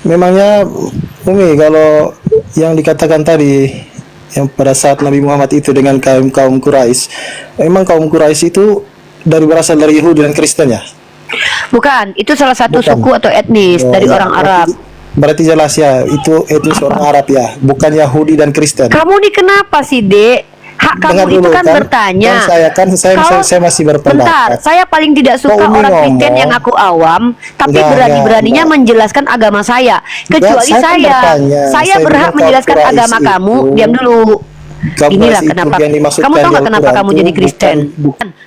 Memangnya Umi, kalau yang dikatakan tadi yang pada saat Nabi Muhammad itu dengan kaum kaum Quraisy, memang kaum Quraisy itu berasal dari Yahudi dan Kristen ya? Bukan, itu salah satu Bukan. suku atau etnis Oh dari ya, orang Arab. berarti jelas ya, itu etnis orang Arab ya, bukan Yahudi dan Kristen. Kamu nih kenapa sih, Dek? Hak Dengar kamu itu dulu kan bertanya. saya masih Bentar, berpendapat. saya paling tidak Kok suka Umi orang Kristen yang ngomong? aku awam, tapi berani-beraninya Enggak. menjelaskan agama saya. Kecuali Saya kan bertanya, saya saya berhak bilang kaum menjelaskan agama Quraisy kamu. itu, Diam dulu. kaum Inilah Quraisy itu kenapa. yang dimaksudkan Kamu tahu di nggak kenapa Al-Quran kamu itu jadi Kristen?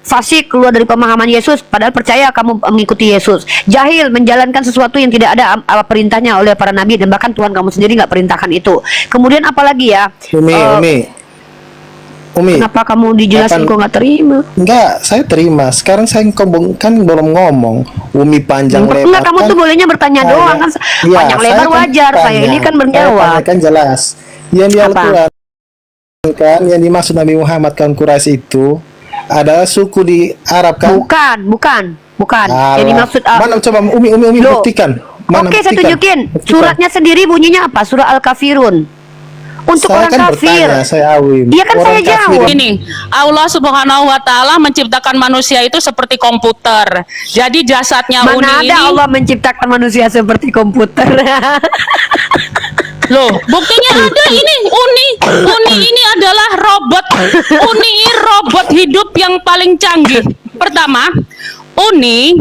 Fasik, keluar dari pemahaman Yesus, padahal percaya kamu mengikuti Yesus. Jahil, menjalankan sesuatu yang tidak ada perintahnya oleh para nabi, dan bahkan Tuhan kamu sendiri nggak perintahkan itu. Kemudian apalagi ya? Umi, Kenapa kamu dijelasin kok nggak terima? enggak, saya terima. Sekarang saya kan belum ngomong. Umi panjang lebar Enggak, kamu kan. tuh bolehnya bertanya doang kan. Iya, Panjang lebar saya kan wajar. Saya tanya. ini kan Saya menjawab. tanya kan jelas. Yang di Apa? Al-Quran kan, yang dimaksud Nabi Muhammad kaum Quraisy itu ada suku di Arab kan? Bukan. Yang Alah. dimaksud Mana coba Umi Loh. buktikan. Mana Oke, saya buktikan? tunjukin. Buktikan. Suratnya sendiri bunyinya apa? Surah Al-Kafirun. Untuk Saya orang kan kafir. bertanya, saya awim. Iya kan Orang saya jawab. Ini Allah Subhanahu wa taala menciptakan manusia itu seperti komputer. Jadi jasadnya Mana Uni ada ini Allah menciptakan manusia seperti komputer. loh, buktinya ada ini Uni. Uni ini adalah robot. Uni ini robot hidup yang paling canggih. Pertama, Uni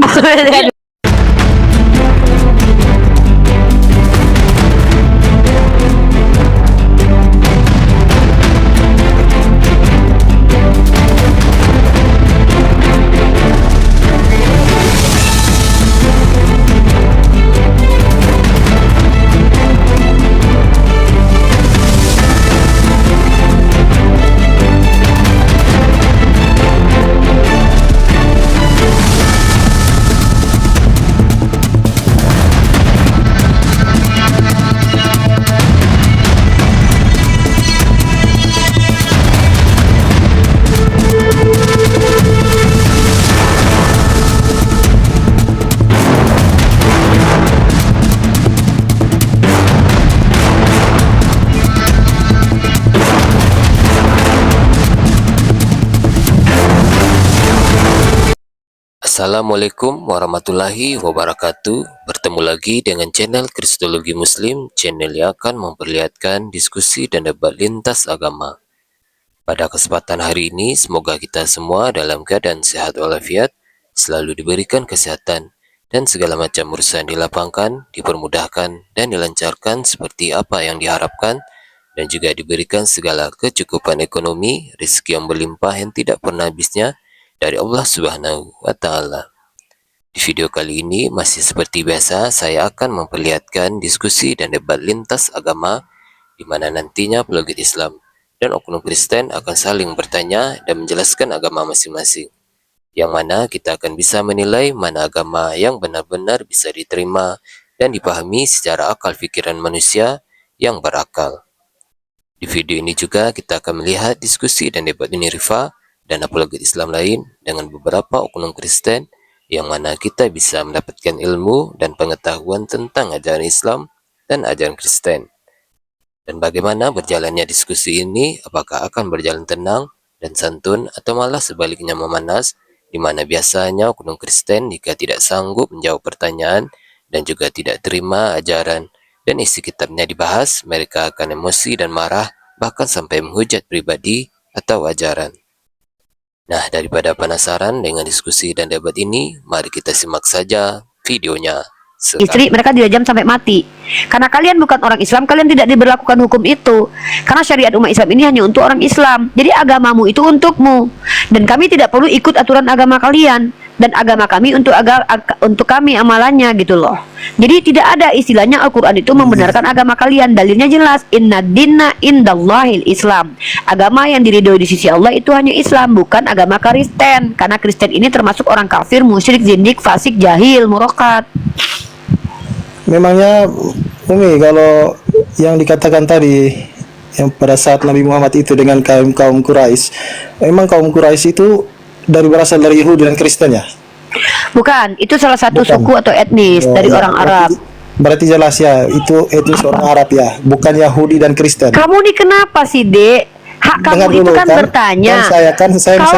Assalamualaikum warahmatullahi wabarakatuh. Bertemu lagi dengan channel Kristologi Muslim, channel yang akan memperlihatkan diskusi dan debat lintas agama. Pada kesempatan hari ini, semoga kita semua dalam keadaan sehat walafiat, selalu diberikan kesehatan, dan segala macam urusan dilapangkan, dipermudahkan, dan dilancarkan seperti apa yang diharapkan, dan juga diberikan segala kecukupan ekonomi, rezeki yang berlimpah yang tidak pernah habisnya, dari Allah Subhanahu wa Ta'ala. Di video kali ini, masih seperti biasa, saya akan memperlihatkan diskusi dan debat lintas agama, di mana nantinya apologet Islam dan oknum Kristen akan saling bertanya dan menjelaskan agama masing-masing, yang mana kita akan bisa menilai mana agama yang benar-benar bisa diterima dan dipahami secara akal pikiran manusia yang berakal. Di video ini juga kita akan melihat diskusi dan debat Unirifa dan apologet Islam lain dengan beberapa oknum Kristen, yang mana kita bisa mendapatkan ilmu dan pengetahuan tentang ajaran Islam dan ajaran Kristen. Dan bagaimana berjalannya diskusi ini, apakah akan berjalan tenang dan santun atau malah sebaliknya memanas, di mana biasanya oknum Kristen jika tidak sanggup menjawab pertanyaan dan juga tidak terima ajaran dan isi kitabnya dibahas, mereka akan emosi dan marah, bahkan sampai menghujat pribadi atau ajaran. Nah, daripada penasaran dengan diskusi dan debat ini, mari kita simak saja videonya. Istri mereka dirajam sampai mati. Karena kalian bukan orang Islam, kalian tidak diberlakukan hukum itu. Karena syariat umat Islam ini hanya untuk orang Islam. Jadi agamamu itu untukmu, dan kami tidak perlu ikut aturan agama kalian, dan agama kami untuk kami amalannya gitu loh. Jadi tidak ada istilahnya Al-Quran itu membenarkan agama kalian. Dalilnya jelas, inna dinna indallahil Islam. Agama yang diridhoi di sisi Allah itu hanya Islam, bukan agama Kristen. Karena Kristen ini termasuk orang kafir, musyrik, zindik, fasik, jahil, murakat. Memangnya Umi, kalau yang dikatakan tadi yang pada saat Nabi Muhammad itu dengan kaum kaum Quraisy, memang kaum Quraisy itu berasal dari Yahudi dan Kristen ya? Bukan, itu salah satu Bukan. suku atau etnis Oh dari ya, orang Arab. Berarti jelas ya, itu etnis orang Arab ya, bukan Yahudi dan Kristen. Kamu nih kenapa sih, Dek? Hak Dengar kamu itu dulu, kan bertanya.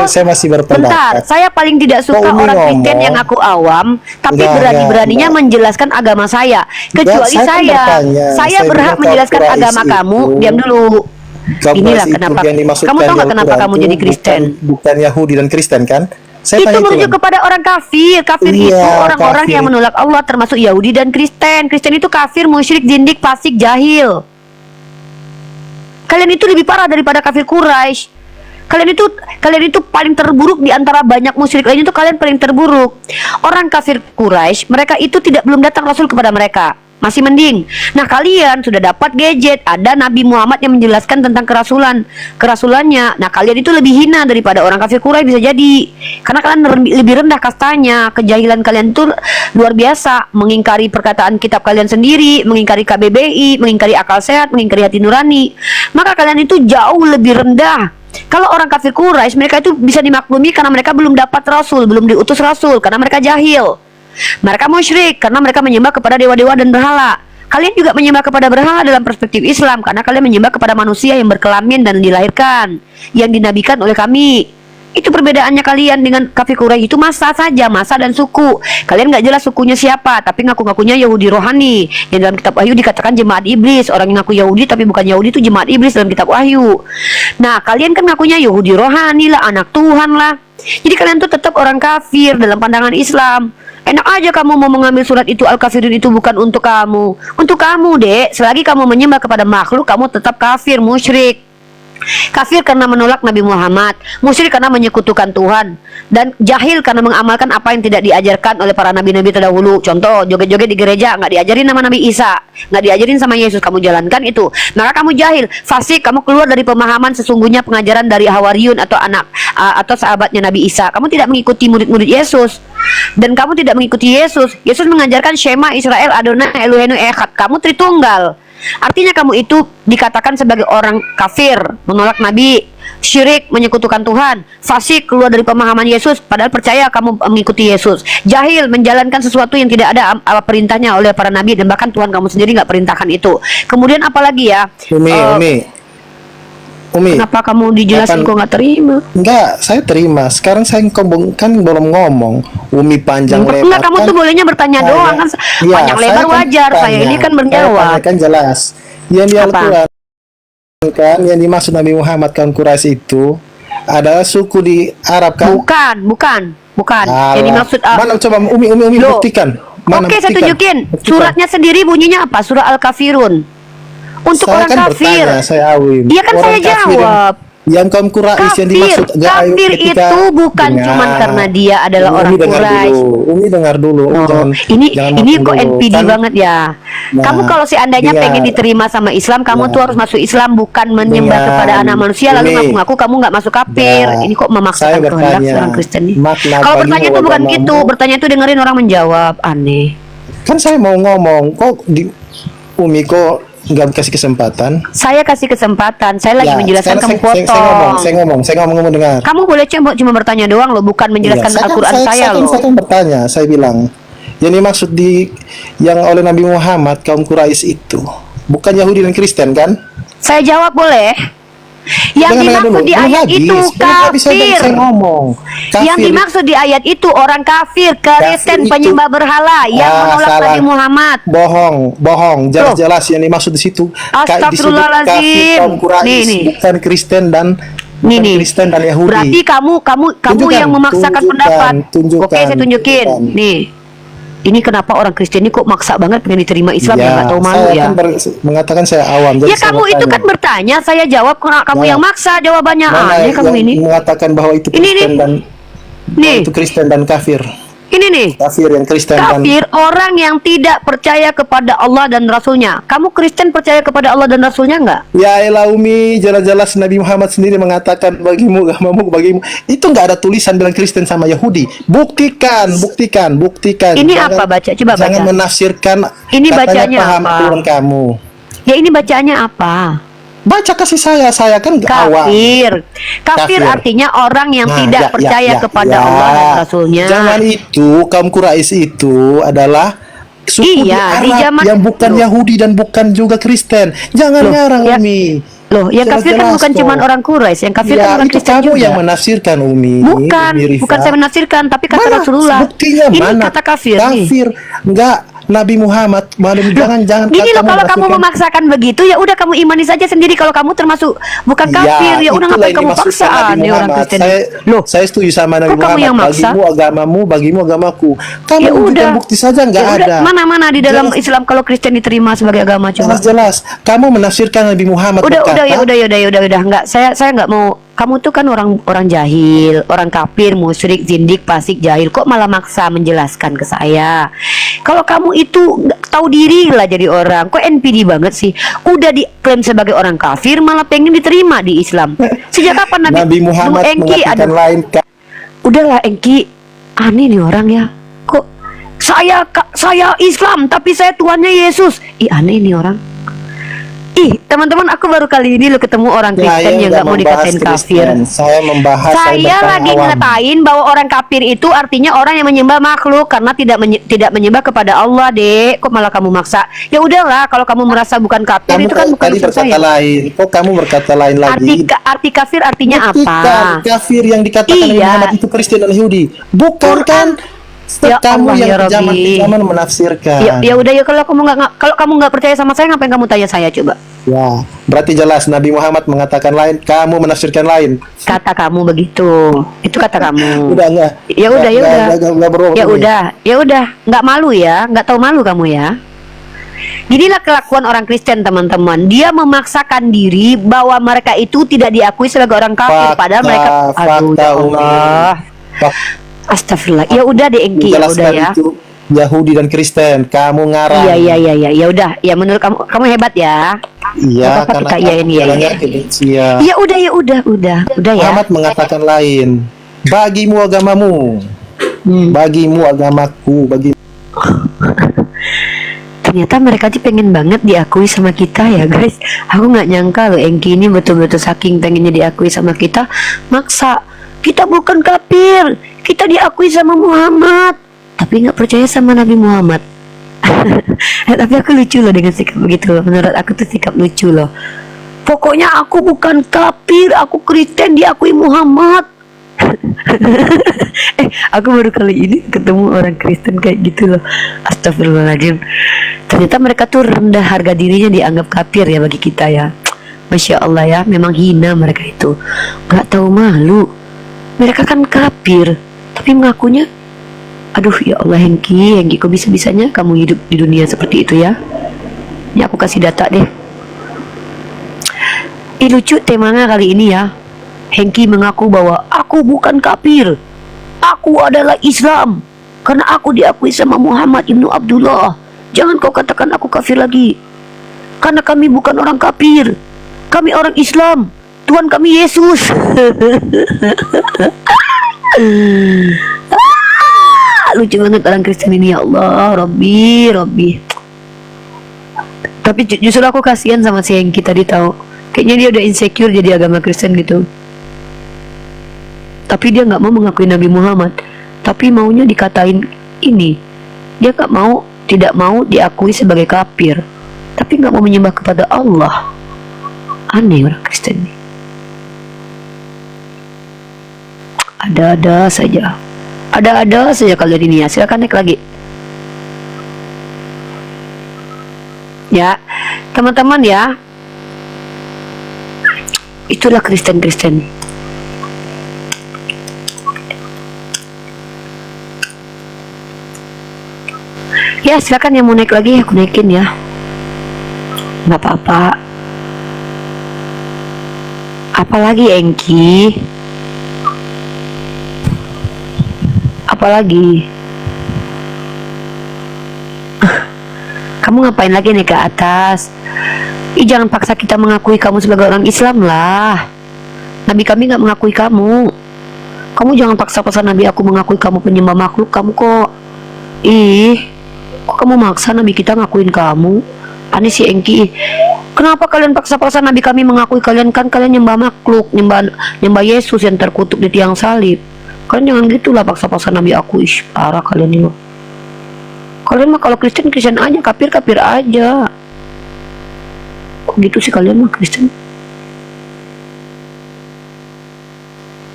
Saya masih berpendapat. Bentar, saya paling tidak suka Kok Umi orang Kristen ngomong? yang aku awam, tapi Enggak, berani-beraninya enggak. menjelaskan agama saya. Kecuali saya kan bertanya. saya Saya berhak bilang menjelaskan Quraish agama itu- kamu. Diam dulu. Quraish Inilah itu kenapa. yang dimaksudkan Kamu tahu nggak di kenapa Al-Quran kamu itu jadi Kristen? Bukan Yahudi dan Kristen kan? Saya Itu tanya merujuk kan. kepada orang kafir. Kafir Iya, itu orang-orang kafir. yang menolak Allah, termasuk Yahudi dan Kristen. Kristen itu kafir, musyrik, zindik, fasik, jahil. Kalian itu lebih parah daripada kafir Quraisy. Kalian itu paling terburuk di antara banyak musyrik lain, itu kalian paling terburuk. Orang kafir Quraisy, mereka itu belum datang Rasul kepada mereka. Masih mending. Nah, kalian sudah dapat gadget, ada Nabi Muhammad yang menjelaskan tentang kerasulannya. Nah, kalian itu lebih hina daripada orang kafir Quraisy bisa jadi. Karena kalian lebih rendah kastanya. Kejahilan kalian itu luar biasa, mengingkari perkataan kitab kalian sendiri, mengingkari KBBI, mengingkari akal sehat, mengingkari hati nurani. Maka kalian itu jauh lebih rendah. Kalau orang kafir Quraisy, mereka itu bisa dimaklumi karena mereka belum dapat Rasul, belum diutus Rasul, karena mereka jahil. Mereka musyrik karena mereka menyembah kepada dewa-dewa dan berhala. Kalian juga menyembah kepada berhala dalam perspektif Islam, karena kalian menyembah kepada manusia yang berkelamin dan dilahirkan, yang dinabikan oleh kami. Itu perbedaannya kalian dengan kafir Quraisy. Itu masa saja, masa dan suku. Kalian nggak jelas sukunya siapa, tapi ngaku-ngakunya Yahudi rohani. Yang dalam kitab Wahyu dikatakan jemaat iblis. Orang yang ngaku Yahudi tapi bukan Yahudi itu jemaat iblis dalam kitab Wahyu. Nah, kalian kan ngakunya Yahudi rohani lah, anak Tuhan lah. Jadi kalian tuh tetap orang kafir dalam pandangan Islam. Enak aja kamu mau mengambil surat itu, Al-Kafirun itu bukan untuk kamu. Untuk kamu, Dek. Selagi kamu menyembah kepada makhluk, kamu tetap kafir, musyrik. Kafir karena menolak Nabi Muhammad, musyrik karena menyekutukan Tuhan, dan jahil karena mengamalkan apa yang tidak diajarkan oleh para nabi-nabi terdahulu. Contoh, joget-joget di gereja nggak diajarin nama Nabi Isa, nggak diajarin sama Yesus, kamu jalankan itu, maka kamu jahil, fasik, kamu keluar dari pemahaman sesungguhnya pengajaran dari Hawariyun atau atau sahabatnya Nabi Isa. Kamu tidak mengikuti murid-murid Yesus, dan kamu tidak mengikuti Yesus. Yesus mengajarkan Shema Israel Adonai Elohenu Echad, kamu Tritunggal. Artinya kamu itu dikatakan sebagai orang kafir, menolak Nabi, syirik, menyekutukan Tuhan, fasik, keluar dari pemahaman Yesus, padahal percaya kamu mengikuti Yesus, jahil, menjalankan sesuatu yang tidak ada perintahnya oleh para Nabi, dan bahkan Tuhan kamu sendiri nggak perintahkan itu. Kemudian apalagi ya? Umi, kenapa kamu dijelasin kok nggak terima? Enggak, saya terima. Sekarang saya kan belum ngomong. Umi panjang lebar. Enggak, kamu tuh bolehnya bertanya doang kan. Iya, Panjang lebar kan wajar. tanya. Saya ini kan berjawab. Kan jelas. Yang di Apa? Al-Quran kan, yang dimaksud Nabi Muhammad kaum Quraisy itu adalah suku di Arab kan? Bukan. Alah. Yang dimaksud Mana coba Umi Loh. buktikan. Mana Oke, saya buktikan? tunjukin. Buktikan. Suratnya sendiri bunyinya apa? Surah Al-Kafirun. Untuk Saya orang kan kafir. bertanya, saya awim. Iya kan Orang saya kafir jawab. Yang kaum Quraisy yang dimaksud Kafir ketika- itu bukan Dengar. cuman karena dia adalah Umi orang dengar Quraisy. dulu. Umi dengar dulu. Umi Oh, jangan ini motong kok dulu. NPD Kan- banget ya. Nah, Kamu kalau seandainya dengar. pengen diterima sama Islam, kamu Nah. tuh harus masuk Islam, bukan menyembah Dengar. kepada anak manusia lalu Umi. ngaku-ngaku kamu nggak masuk kafir. Nah, Ini kok saya memaksakan kehendak bertanya, seorang Kristen nih. makna Kalau bagimu bertanya itu bukan agamamu. gitu, bertanya itu dengerin orang menjawab. Aneh. Kan saya mau ngomong, kok di Umi kok nggak kasih kesempatan? Saya kasih kesempatan, saya lagi Ya, menjelaskan, sekarang kamu saya potong. ngomong, kamu dengar. Kamu boleh cuma bertanya doang loh, bukan menjelaskan Iya, Al-Quran saya loh. Saya kan bertanya, saya bilang, yang dimaksud yang oleh Nabi Muhammad kaum Quraisy itu bukan Yahudi dan Kristen kan? Saya jawab boleh? Yang Dengar dimaksud dulu, di belum ayat habis. itu Belum habis, kafir. saya ngomong. Yang dimaksud di ayat itu orang kafir, Kristen, itu- penyembah berhala yang menolak salah. Nabi Muhammad. Bohong, jelas-jelas yang dimaksud di situ. Astagfirullahaladzim. Kafir kaum Quraisy, Nih. bukan Kristen dan Kristen dan Yahudi. Berarti kamu Tunjukkan, yang memaksakan tunjukkan, pendapat. tunjukkan, Oke, saya tunjukin. tunjukkan. Nih. Ini kenapa orang Kristen ini kok maksa banget pengen diterima Islam ya, nggak tahu malu saya ya. kan mengatakan saya awam. Jadi Ya saya kamu itu bertanya. kan bertanya, saya jawab, kamu Nah. yang maksa jawabannya. Mana Aneh kamu yang ini. mengatakan bahwa itu Ini, Kristen nih. dan Nih, itu Kristen dan kafir. ini nih. Kafir yang Kristen dan Kafir orang yang tidak percaya kepada Allah dan Rasulnya. Kamu Kristen percaya kepada Allah dan Rasulnya nggak? ya elah Umi, jelas-jelas Nabi Muhammad sendiri mengatakan bagimu, agamamu bagimu. Itu nggak ada tulisan bilang Kristen sama Yahudi. Buktikan. Ini apa, baca? Coba baca. Jangan menafsirkan. Ini katanya bacanya paham apa? aturan kamu. Ya ini bacanya apa? Baca kasih saya kan awam. Kafir. Kafir Kafir. artinya orang yang Nah, tidak percaya kepada Allah dan Rasulnya. Jangan itu kaum Quraisy itu adalah suku di Iya, di Arab zaman- yang bukan Loh. Yahudi dan bukan juga Kristen. Jangan Loh, ngarang ya- Umi. Loh, yang kafir kan Jelas-jelas bukan kok. cuma orang Quraisy, yang kafir kan Ya, orang itu Kristen kamu juga. yang menafsirkan Umi. Bukan, Umi Rifa. bukan saya menafsirkan, tapi kata Mana Rasulullah. buktinya Ini mana? kata kafir, nih. Kafir. Enggak, Nabi Muhammad. Jangan Gini loh, kalau kamu menafsirkan. memaksakan begitu, ya udah kamu imani saja sendiri. Kalau kamu termasuk bukan kafir, ya udah itulah ngapain yang kamu dimaksudkan paksa Nabi nih orang Muhammad. Kristen? Loh, saya setuju sama Nabi kok kamu Muhammad. yang maksa? Bagimu agamamu, bagimu agamaku. Kamu Ya tunjukkan udah. bukti saja nggak Ya udah, ada. mana-mana di dalam Jelas. Islam kalau Kristen diterima sebagai agama coba. Jelas-jelas. Kamu menafsirkan Nabi Muhammad Udah, berkata, udah. Enggak, saya nggak mau. Kamu tuh kan orang jahil, orang kafir, musyrik, zindik, fasik, jahil. Kok malah maksa menjelaskan ke saya? Kalau kamu itu nggak tahu diri lah jadi orang. Kok NPD banget sih? Udah diklaim sebagai orang kafir, malah pengen diterima di Islam. Sejak kapan Nabi Muhammad Duh, Engki, mengatakan aduh. lain. Udahlah Engki, aneh nih orang ya. Kok saya Islam tapi saya Tuhannya Yesus. Ih, aneh nih orang. Ih, teman-teman, aku baru kali ini lo ketemu orang Kristen yang nggak mau dikatain kafir. Saya membahas. Saya lagi ngatain bahwa orang kafir itu artinya orang yang menyembah makhluk karena tidak menyembah kepada Allah, Dek. Kok malah kamu maksa? Ya udahlah, kalau kamu merasa bukan kafir Kamu itu kan bukan tadi urusan berkata saya. lain. Kok kamu berkata lain lagi? Arti kafir artinya Buktikan apa? kafir yang dikatakan Nabi Iya. Muhammad itu Kristen dan Yahudi. Bukan kan? Ya Kamu Allah, yang ya Rabbi. zaman menafsirkan. Ya udah ya, kalau kamu nggak percaya sama saya, ngapain kamu tanya saya coba? Ya, berarti jelas Nabi Muhammad mengatakan lain, kamu menafsirkan lain. Kata kamu begitu. Itu kata kamu. Udah enggak? Ya udah, Enggak berbohong. ya udah, nggak malu ya, nggak tahu malu kamu ya. Inilah kelakuan orang Kristen, teman-teman. Dia memaksakan diri bahwa mereka itu tidak diakui sebagai orang kafir, padahal mereka, aduh ya Allah, astagfirullah. Ya udah deh Engki, ya udah Menjelaskan ya. itu Yahudi dan Kristen, kamu ngarang. Iya, ya udah. Ya menurut kamu hebat ya. Iya, Apa-apa karena kita iyain, ya. kebencian. Ya udah ya. Muhammad mengatakan lain. Bagimu agamamu, bagimu agamaku, bagi. Ternyata mereka tuh pengen banget diakui sama kita ya guys. Aku nggak nyangka loh Engki ini betul-betul saking pengennya diakui sama kita, maksa. Kita bukan kafir, kita diakui sama Muhammad, tapi nggak percaya sama Nabi Muhammad. Tapi aku lucu loh dengan sikap begitu loh. Menurut aku tuh sikap lucu loh. Pokoknya aku bukan kafir, aku Kristen, diakui Muhammad. Aku baru kali ini ketemu orang Kristen kayak gitu loh. Astagfirullahaladzim. Ternyata mereka tuh rendah harga dirinya, dianggap kafir ya bagi kita ya. Masya Allah ya, memang hina mereka itu. Gak tahu malu. Mereka kan kafir, tapi mengakunya, aduh ya Allah Hengki, kok bisa-bisanya kamu hidup di dunia seperti itu ya. Ini aku kasih data deh. Lucu temanya kali ini ya. Hengki mengaku bahwa aku bukan kafir, aku adalah Islam karena aku diakui sama Muhammad ibnu Abdullah. Jangan kau katakan aku kafir lagi, karena kami bukan orang kafir, kami orang Islam, Tuhan kami Yesus. Lucu banget orang Kristen ini, ya Allah, Robbi. Tapi justru aku kasihan sama si Hengki tadi, tahu. Kayaknya dia udah insecure jadi agama Kristen gitu. Tapi dia nggak mau mengakui Nabi Muhammad, tapi maunya dikatain ini. Dia tidak mau diakui sebagai kafir, tapi nggak mau menyembah kepada Allah. Aneh orang Kristen ini. Ada-ada saja kalian ini ya. Silakan naik lagi. Ya, teman-teman ya. Itulah Kristen. Ya, silakan yang mau naik lagi, aku naikin ya. Nggak apa-apa. Apalagi Engki? Apalagi? Kamu ngapain lagi nih ke atas? Jangan paksa kita mengakui kamu sebagai orang Islam lah. Nabi kami nggak mengakui kamu. Kamu jangan paksa-paksa Nabi aku mengakui kamu penyembah makhluk. Kamu kok kok kamu maksa Nabi kita ngakuin kamu? Aneh si Engki. Kenapa kalian paksa-paksa Nabi kami mengakui kalian? Kan kalian nyembah makhluk, nyembah Yesus yang terkutuk di tiang salib. Kalian jangan gitulah paksa-paksa Nabi aku. Parah kalian ini loh. Kalian mah kalau Kristen Kristen aja, kafir kafir aja. Kok gitu sih kalian mah Kristen?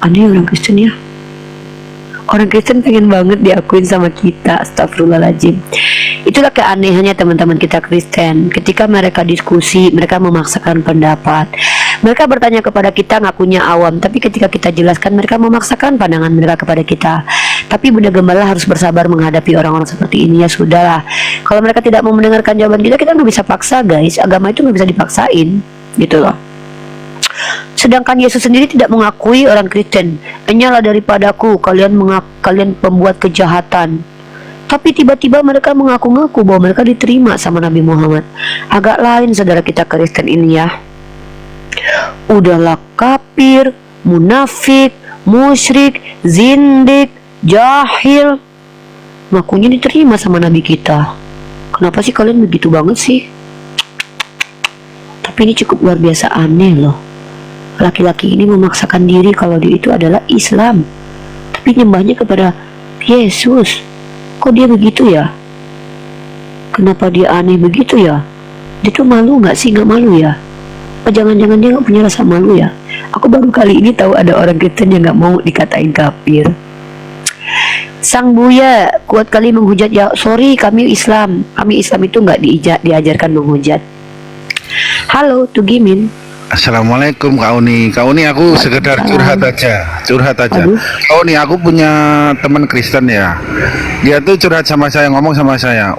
Aneh orang Kristen ya. Orang Kristen pengen banget diakuin sama kita. Astagfirullahaladzim. Itulah keanehannya teman-teman kita Kristen. Ketika mereka diskusi, mereka memaksakan pendapat. Mereka bertanya kepada kita, ngakunya awam. Tapi ketika kita jelaskan, mereka memaksakan pandangan mereka kepada kita. Tapi Bunda Gembala harus bersabar menghadapi orang-orang seperti ini. Ya sudahlah. Kalau mereka tidak mau mendengarkan jawaban kita, kita nggak bisa paksa guys. Agama itu nggak bisa dipaksain. Gitu loh. Sedangkan Yesus sendiri tidak mengakui orang Kristen. Hanyalah daripadaku kalian pembuat kejahatan. Tapi tiba-tiba mereka mengaku-ngaku bahwa mereka diterima sama Nabi Muhammad. Agak lain saudara kita Kristen ini ya. Udahlah kafir, munafik, musyrik, zindik, jahil, ngakunya diterima sama Nabi kita. Kenapa sih kalian begitu banget sih? Tapi ini cukup luar biasa aneh loh. Laki-laki ini memaksakan diri kalau dia itu adalah Islam, tapi nyembahnya kepada Yesus. Kok dia begitu ya? Kenapa dia aneh begitu ya? Dia tuh malu nggak sih? Nggak malu ya? Apa jangan-jangan dia nggak punya rasa malu ya? Aku baru kali ini tahu ada orang Kristen yang nggak mau dikatain kafir. Sang Buya kuat kali menghujat ya. Sorry, kami Islam itu nggak diajarkan menghujat. Halo, Tugimin. Assalamualaikum Kak Uni, aku sekedar curhat aja. Aduh. Kak Uni, aku punya teman Kristen ya. Dia tuh curhat sama saya, ngomong sama saya.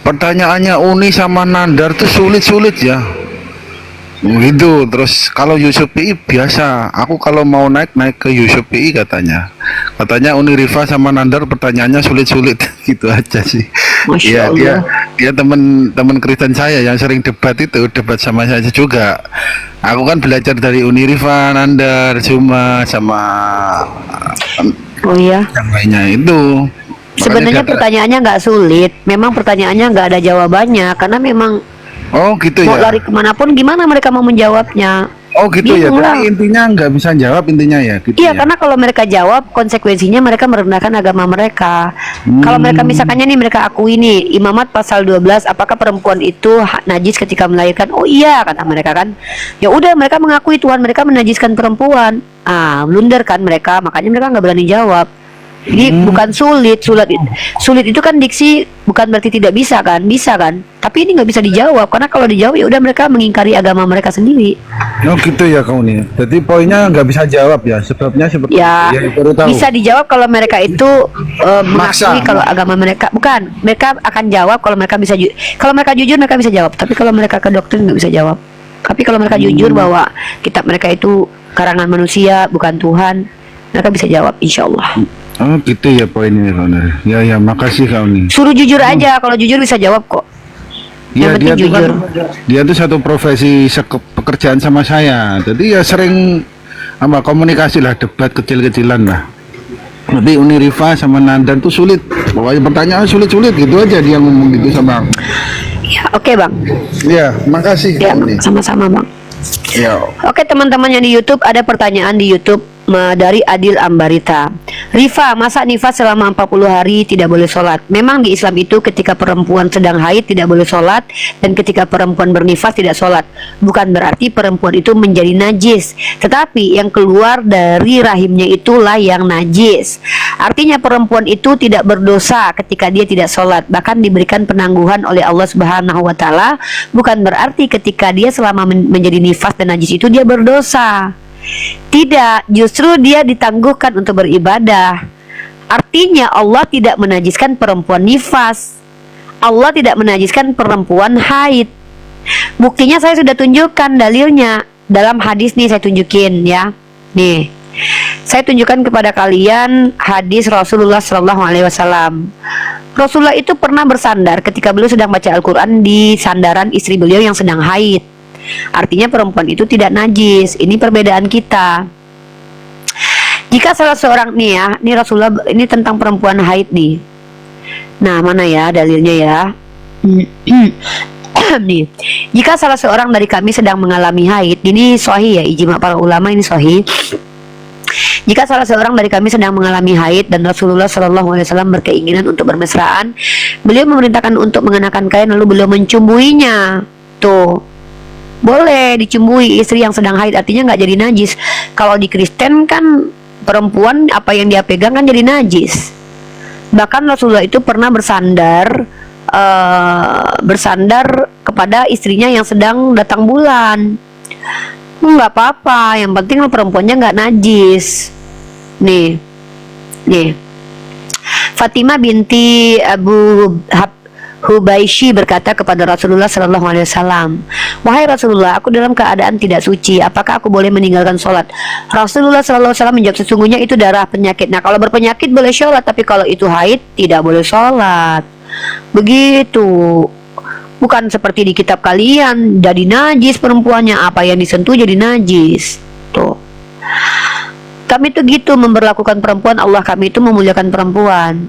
Pertanyaannya Uni sama Nandar tuh sulit-sulit ya. Gitu. Terus kalau Yusuf PI biasa. Aku kalau mau naik ke Yusuf PI katanya. Katanya Uni Rifa sama Nandar pertanyaannya sulit-sulit. Gitu aja sih. Masya Allah. Dia teman Kristen saya yang sering debat sama saya juga. Aku kan belajar dari Uni Rifa, Nandar, Zuma sama Oh iya. yang lainnya itu. Sebenarnya pertanyaannya nggak sulit. Memang pertanyaannya nggak ada jawabannya karena memang Oh gitu mau ya. lari kemanapun gimana mereka mau menjawabnya. Oh gitu ya. Bingung lah. Tapi intinya nggak bisa jawab intinya ya. Gitu Iya, ya. karena kalau mereka jawab konsekuensinya mereka merendahkan agama mereka. Kalau mereka misalkannya nih mereka akui nih Imamat pasal 12 apakah perempuan itu najis ketika melahirkan? Oh iya kata mereka kan. Ya udah mereka mengakui Tuhan mereka menajiskan perempuan. Blunder kan mereka, makanya mereka nggak berani jawab. Jadi bukan sulit itu kan diksi bukan berarti tidak bisa kan, bisa kan. Tapi ini nggak bisa dijawab karena kalau dijawab ya udah mereka mengingkari agama mereka sendiri. Oh gitu ya kau nih. Jadi poinnya nggak bisa jawab ya. Sebabnya seperti Ya, baru tahu. bisa dijawab kalau mereka itu mengakui kalau agama mereka bukan. Mereka akan jawab kalau mereka bisa kalau mereka jujur mereka bisa jawab. Tapi kalau mereka ke doktrin nggak bisa jawab. Tapi kalau mereka jujur bahwa kitab mereka itu karangan manusia bukan Tuhan, mereka bisa jawab insya Allah. Oh gitu ya poinnya kau nih. Ya makasih kau nih. Suruh jujur aja, kalau jujur bisa jawab kok. Ya Yang penting dia tuh jujur. dia tuh satu profesi pekerjaan sama saya. Jadi ya sering komunikasi lah, debat kecil-kecilan lah. Tapi Uni Rifa sama Nandan tuh sulit. Pokoknya pertanyaan sulit-sulit gitu aja dia ngomong gitu sama. Ya, oke Bang. Ya, makasih Ya, kau nih. sama-sama Bang. Ya. Oke teman-teman yang di YouTube, ada pertanyaan di YouTube dari Adil Ambarita. Rifa, masa nifas selama 40 hari tidak boleh sholat? Memang di Islam itu ketika perempuan sedang haid tidak boleh sholat, dan ketika perempuan bernifas tidak sholat. Bukan berarti perempuan itu menjadi najis, tetapi yang keluar dari rahimnya itulah yang najis. Artinya perempuan itu tidak berdosa ketika dia tidak sholat, bahkan diberikan penangguhan oleh Allah Subhanahu wa Ta'ala. Bukan berarti ketika dia selama menjadi nifas dan najis itu dia berdosa. Tidak, justru dia ditangguhkan untuk beribadah. Artinya Allah tidak menajiskan perempuan nifas, Allah tidak menajiskan perempuan haid. Buktinya saya sudah tunjukkan dalilnya dalam hadis nih, saya tunjukin ya. Nih, saya tunjukkan kepada kalian hadis Rasulullah SAW. Rasulullah itu pernah bersandar ketika beliau sedang baca Al-Quran di sandaran istri beliau yang sedang haid. Artinya perempuan itu tidak najis. Ini perbedaan kita. Jika salah seorang nih ya, ini Rasulullah ini tentang perempuan haid nih. Nah, mana ya dalilnya ya? Nih, jika salah seorang dari kami sedang mengalami haid, ini sahih ya, ijma para ulama ini sahih. Jika salah seorang dari kami sedang mengalami haid dan Rasulullah Shallallahu Alaihi Wasallam berkeinginan untuk bermesraan, beliau memerintahkan untuk mengenakan kain lalu beliau mencumbuinya. Tuh, boleh dicumbui istri yang sedang haid, artinya nggak jadi najis. Kalau di Kristen kan perempuan apa yang dia pegang kan jadi najis. Bahkan Rasulullah itu pernah bersandar kepada istrinya yang sedang datang bulan. Nggak apa-apa, yang penting perempuannya nggak najis. Nih Fatimah binti Abu Hubaisy berkata kepada Rasulullah Shallallahu Alaihi Wasallam, wahai Rasulullah, aku dalam keadaan tidak suci, apakah aku boleh meninggalkan sholat? Rasulullah Shallallahu Alaihi Wasallam menjawab, sesungguhnya itu darah penyakit. Nah, kalau berpenyakit boleh sholat, tapi kalau itu haid tidak boleh sholat. Begitu. Bukan seperti di kitab kalian, jadi najis perempuannya, apa yang disentuh jadi najis. Tuh. Kami itu gitu memperlakukan perempuan, Allah kami itu memuliakan perempuan.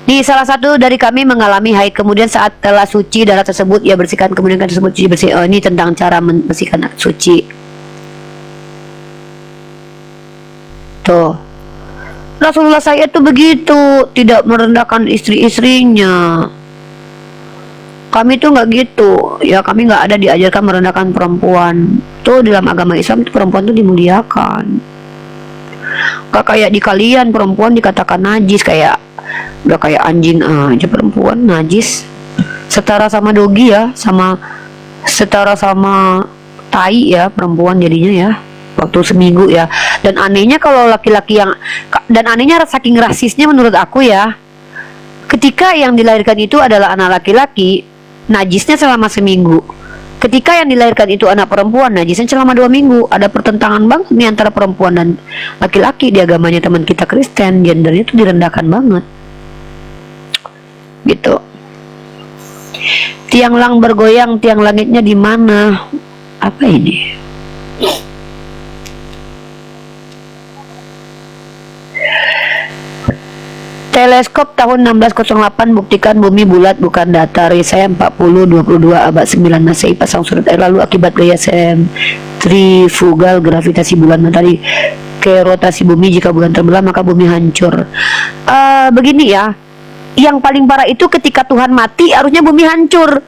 Nih, salah satu dari kami mengalami haid, kemudian saat telah suci darah tersebut ia bersihkan, kemudian kan tersebut cuci bersih. Oh, ini tentang cara membersihkan suci. Tuh. Rasulullah saya itu begitu, tidak merendahkan istri-istrinya. Kami tuh nggak gitu, ya kami nggak ada diajarkan merendahkan perempuan. Tuh dalam agama Islam itu perempuan tuh dimuliakan. Gak kayak di kalian perempuan dikatakan najis, kayak udah kayak anjing aja perempuan najis. Setara sama dogi ya, setara sama tai ya perempuan jadinya ya. Waktu seminggu ya. Dan anehnya kalau laki-laki dan anehnya saking rasisnya menurut aku ya, ketika yang dilahirkan itu adalah anak laki-laki, najisnya selama seminggu. Ketika yang dilahirkan itu anak perempuan, najisnya selama 2 minggu. Ada pertentangan banget nih antara perempuan dan laki-laki di agamanya teman kita Kristen. Gendernya itu direndahkan banget. Gitu. Tiang lang bergoyang, tiang langitnya di mana? Apa ini? Teleskop tahun 1608 buktikan bumi bulat bukan datar. Yesaya 40:22 abad 9 Masehi pasang surut air lalu akibat gaya sentrifugal gravitasi bulan matahari ke rotasi bumi, jika bulan terbelah maka bumi hancur. Begini ya, yang paling parah itu ketika Tuhan mati harusnya bumi hancur.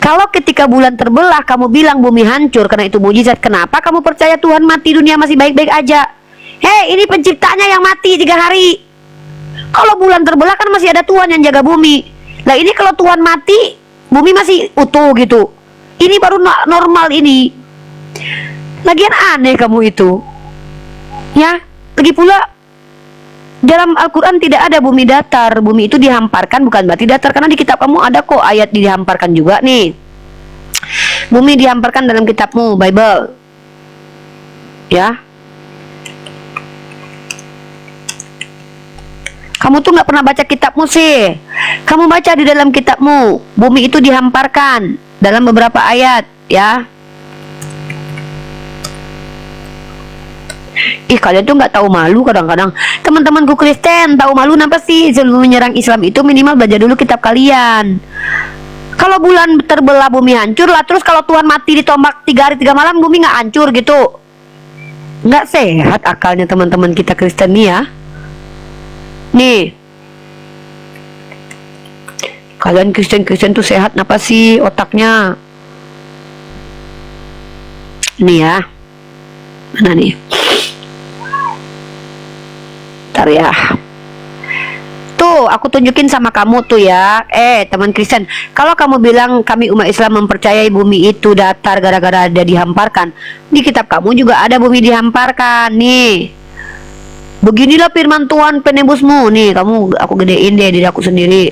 Kalau ketika bulan terbelah kamu bilang bumi hancur karena itu mujizat, kenapa kamu percaya Tuhan mati dunia masih baik-baik aja? Hei, ini penciptanya yang mati 3 hari. Kalau bulan terbelah kan masih ada Tuhan yang jaga bumi. Nah ini kalau Tuhan mati, bumi masih utuh gitu. Ini baru normal ini. Lagian aneh kamu itu. Ya, lagi pula dalam Al-Quran tidak ada bumi datar. Bumi itu dihamparkan, bukan berarti datar. Karena di kitab kamu ada kok ayat dihamparkan juga nih. Bumi dihamparkan dalam kitabmu, Bible. Ya. Kamu tuh nggak pernah baca kitabmu sih. Kamu baca di dalam kitabmu, bumi itu dihamparkan dalam beberapa ayat, ya. Ih, kalian tuh nggak tahu malu kadang-kadang. Teman-temanku Kristen tahu malu kenapa sih? Sebelum menyerang Islam itu minimal baca dulu kitab kalian. Kalau bulan terbelah bumi hancur lah, terus kalau Tuhan mati ditombak 3 hari 3 malam bumi nggak hancur gitu? Nggak sehat akalnya teman-teman kita Kristen nih ya. Nih, kalian Kristen tuh sehat kenapa sih otaknya? Nih ya, mana nih? Bentar ya. Tuh, aku tunjukin sama kamu tuh ya. Teman Kristen, kalau kamu bilang kami umat Islam mempercayai bumi itu datar gara-gara ada dihamparkan, di kitab kamu juga ada bumi dihamparkan nih. Beginilah firman Tuhan penebusmu. Nih, aku gedein deh diri aku sendiri.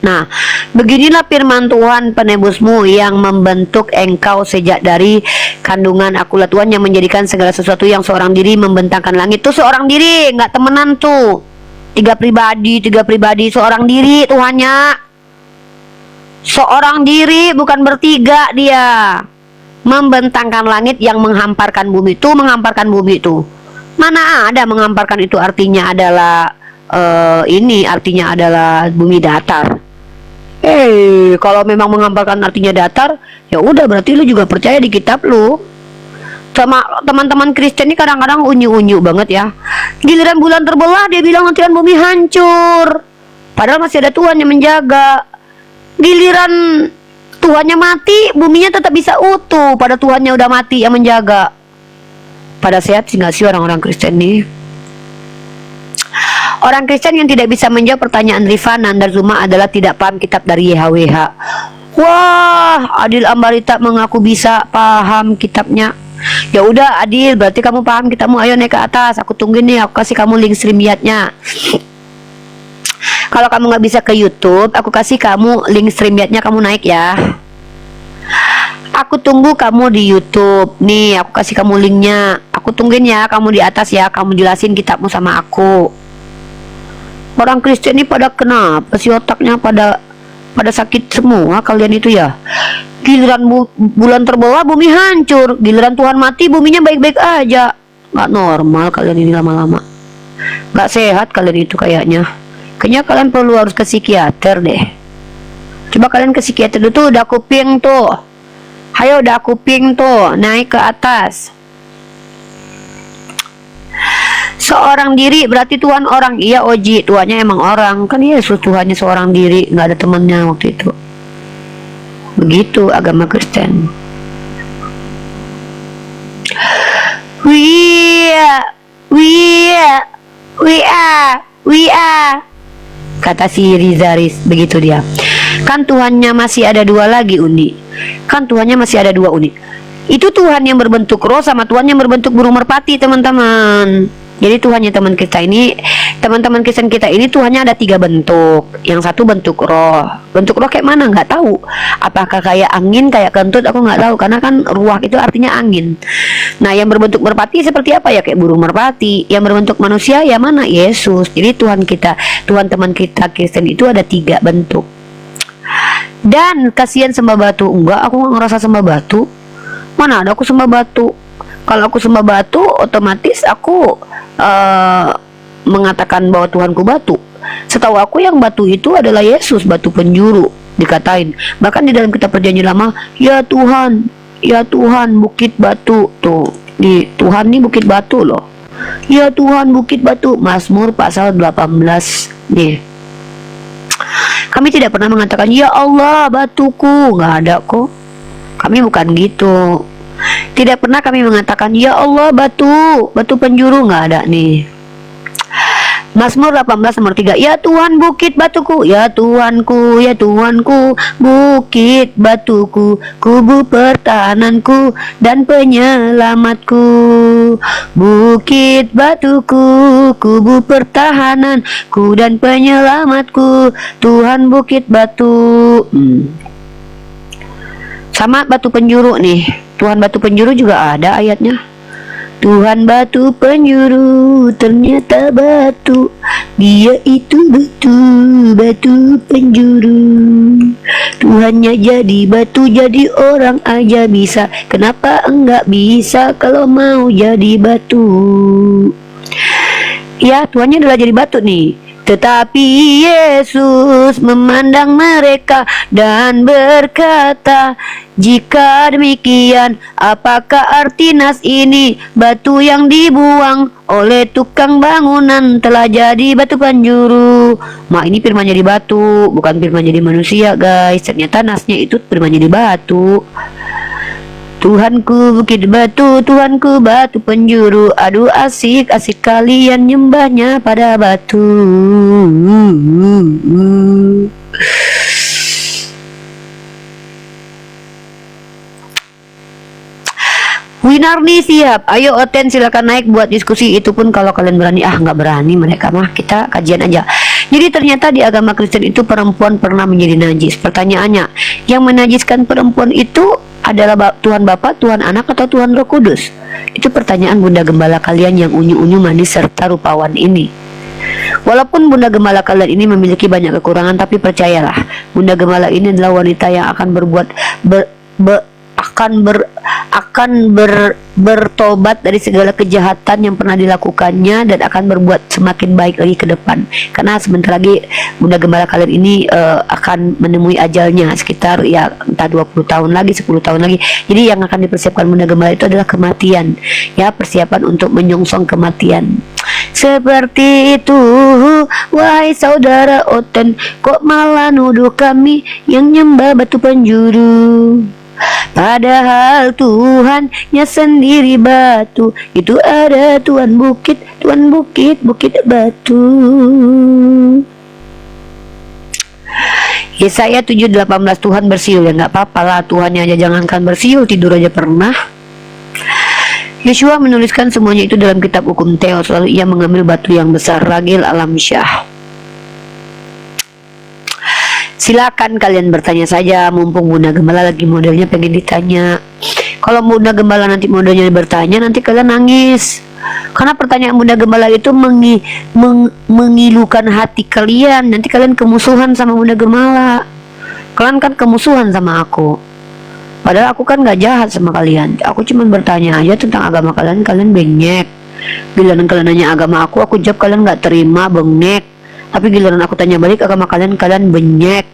Nah, beginilah firman Tuhan penebusmu yang membentuk engkau sejak dari kandungan. Akulah Tuhan yang menjadikan segala sesuatu yang seorang diri membentangkan langit. Tuh seorang diri, nggak temenan tuh. 3 pribadi, seorang diri Tuhannya. Seorang diri, bukan bertiga dia. Membentangkan langit yang menghamparkan bumi itu, Mana ada menghamparkan itu artinya adalah artinya adalah bumi datar. Kalau memang menghamparkan artinya datar, ya udah berarti lu juga percaya di kitab lu. Sama teman-teman Kristen ini kadang-kadang unyu-unyu banget ya. Giliran bulan terbelah dia bilang nanti bumi hancur. Padahal masih ada Tuhan yang menjaga. Giliran Tuhannya mati, buminya tetap bisa utuh. Pada Tuhannya udah mati yang menjaga. Pada sehat sih nggak sih orang-orang Kristen nih? Orang Kristen yang tidak bisa menjawab pertanyaan Rifana dan Zuma adalah tidak paham kitab dari YHWH. Wah, Adil Ambarita mengaku bisa paham kitabnya. Ya udah Adil, berarti kamu paham kitabmu. Ayo naik ke atas, aku tungguin nih, aku kasih kamu link StreamYard-nya. Kalau kamu nggak bisa ke YouTube, aku kasih kamu link StreamYard-nya, kamu naik ya. Aku tunggu kamu di YouTube. Nih, aku kasih kamu linknya. Aku tungguin ya, kamu di atas ya, kamu jelasin kitabmu sama aku. Orang Kristen ini pada kenapa sih otaknya pada sakit semua kalian itu ya? Giliran bulan terbelah bumi hancur, giliran Tuhan mati buminya baik-baik aja. Nggak normal kalian ini lama-lama. Nggak sehat kalian itu kayaknya. Kayaknya kalian perlu harus ke psikiater deh. Coba kalian ke psikiater dulu tuh, udah kuping tuh. Ayo udah kuping tuh, naik ke atas. Seorang diri berarti Tuhan orang. Iya Oji, Tuhannya emang orang. Kan Yesus Tuhannya seorang diri, nggak ada temannya waktu itu. Begitu agama Kristen. We are, kata si Rizaris, begitu dia. Kan Tuhannya masih ada dua lagi Undi. Kan Tuhannya masih ada dua Undi. Itu Tuhan yang berbentuk roh sama Tuhan yang berbentuk burung merpati teman-teman. Jadi Tuhannya teman-teman Kristen kita ini Tuhannya ada 3 bentuk. Yang satu bentuk roh. Bentuk roh kayak mana nggak tahu. Apakah kayak angin, kayak kentut, aku nggak tahu. Karena kan ruah itu artinya angin. Nah yang berbentuk merpati seperti apa ya? Kayak burung merpati. Yang berbentuk manusia ya mana? Yesus. Jadi Tuhan teman kita Kristen itu ada 3 bentuk. Dan kasihan sembah batu. Enggak, aku nggak ngerasa sembah batu. Mana ada aku sembah batu. Kalau aku sembah batu, otomatis aku mengatakan bahwa Tuhanku batu. Setahu aku yang batu itu adalah Yesus, batu penjuru dikatain. Bahkan di dalam kitab Perjanjian Lama, ya Tuhan bukit batu. Tuh, di Tuhan nih bukit batu loh. Ya Tuhan bukit batu. Mazmur pasal 18 nih. Kami tidak pernah mengatakan ya Allah batuku, nggak ada kok. Kami bukan gitu. Tidak pernah kami mengatakan ya Allah batu penjuru, nggak ada nih. Mazmur 18 nomor 3. Ya Tuhan bukit batuku, ya Tuhanku bukit batuku, kubu pertahananku dan penyelamatku. Bukit batuku, kubu pertahananku dan penyelamatku, Tuhan bukit batu. Sama batu penjuru nih. Tuhan batu penjuru juga ada ayatnya. Tuhan batu penjuru, ternyata batu. Dia itu batu penjuru. Tuhannya jadi batu, jadi orang aja bisa. Kenapa enggak bisa kalau mau jadi batu? Ya, Tuhannya adalah jadi batu nih. Tetapi Yesus memandang mereka dan berkata, jika demikian, apakah arti nas ini? Batu yang dibuang oleh tukang bangunan telah jadi batu penjuru. Ini firman jadi batu, bukan firman jadi manusia guys. Ternyata nasnya itu firman jadi batu. Tuhanku bukit batu, Tuhanku batu penjuru. Aduh asik kalian nyembahnya pada batu. Winarni siap. Ayo Oten silakan naik buat diskusi. Itu pun kalau kalian berani. Nggak berani mereka mah. Kita kajian aja. Jadi ternyata di agama Kristen itu perempuan pernah menjadi najis. Pertanyaannya, yang menajiskan perempuan itu adalah Tuhan Bapa, Tuhan Anak, atau Tuhan Roh Kudus? Itu pertanyaan Bunda Gembala kalian yang unyu-unyu manis serta rupawan ini. Walaupun Bunda Gembala kalian ini memiliki banyak kekurangan, tapi percayalah, Bunda Gembala ini adalah wanita yang akan bertobat dari segala kejahatan yang pernah dilakukannya dan akan berbuat semakin baik lagi ke depan. Karena sebentar lagi Bunda Gembala kalian ini akan menemui ajalnya sekitar ya entah 20 tahun lagi, 10 tahun lagi. Jadi yang akan dipersiapkan Bunda Gembala itu adalah kematian, ya, persiapan untuk menyongsong kematian. Seperti itu, wahai saudara Oten, kok malah nuduh kami yang nyembah batu penjuru? Padahal Tuhannya sendiri batu, itu ada Tuhan bukit, bukit batu. Yesaya 7:18, Tuhan bersiul, ya nggak apa-apa lah, Tuhannya aja jangankan bersiul, tidur aja pernah. Yeshua menuliskan semuanya itu dalam kitab hukum Theos, lalu ia mengambil batu yang besar, Ragil Alam Syah. Silakan kalian bertanya saja, mumpung Bunda Gembala lagi modelnya pengen ditanya. Kalau Bunda Gembala nanti modelnya bertanya, nanti kalian nangis. Karena pertanyaan Bunda Gembala itu mengilukan hati kalian. Nanti kalian kemusuhan sama Bunda Gembala. Kalian kan kemusuhan sama aku. Padahal aku kan gak jahat sama kalian. Aku cuma bertanya aja tentang agama kalian, kalian bengek. Giliran kalian nanya agama aku jawab kalian gak terima, bengek. Tapi giliran aku tanya balik agama kalian, kalian benyek.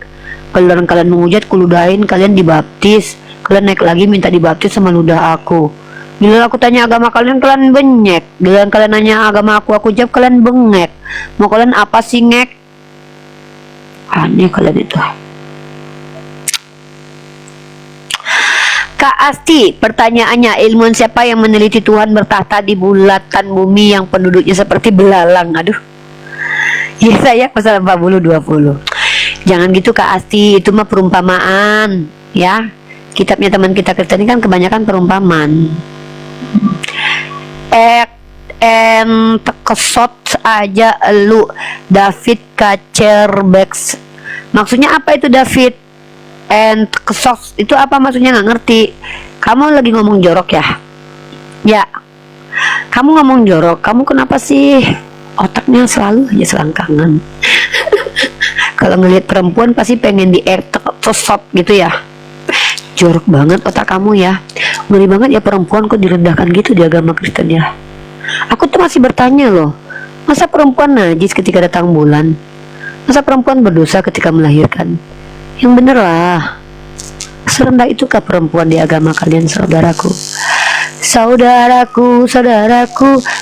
Giliran kalian menghujat, kuludahin, kalian dibaptis. Kalian naik lagi minta dibaptis sama ludah aku. Giliran aku tanya agama kalian, kalian benyek. Giliran kalian nanya agama aku jawab kalian bengek. Mau kalian apa sih, ngek? Aneh kalian itu. Kak Asti, pertanyaannya, ilmuwan siapa yang meneliti Tuhan bertahta di bulatan bumi yang penduduknya seperti belalang? Aduh. Yesaya pasal 40:20. Jangan gitu Kak Asti, itu mah perumpamaan, ya. Kitabnya teman kita Kristen ini kan kebanyakan perumpamaan. Tekesot aja lu David Kacerbeks. Maksudnya apa itu David? Tekesot itu apa maksudnya, nggak ngerti. Kamu lagi ngomong jorok ya? Ya. Kamu ngomong jorok. Kamu kenapa sih? Otaknya selalu aja selangkangan. Kalau ngelihat perempuan pasti pengen di-sosot gitu ya. Jorok banget otak kamu ya. Ngeri banget ya perempuan kok direndahkan gitu di agama Kristen ya. Aku tuh masih bertanya loh, masa perempuan najis ketika datang bulan? Masa perempuan berdosa ketika melahirkan? Yang bener lah. Serendah itukah perempuan di agama kalian, saudaraku? Saudaraku,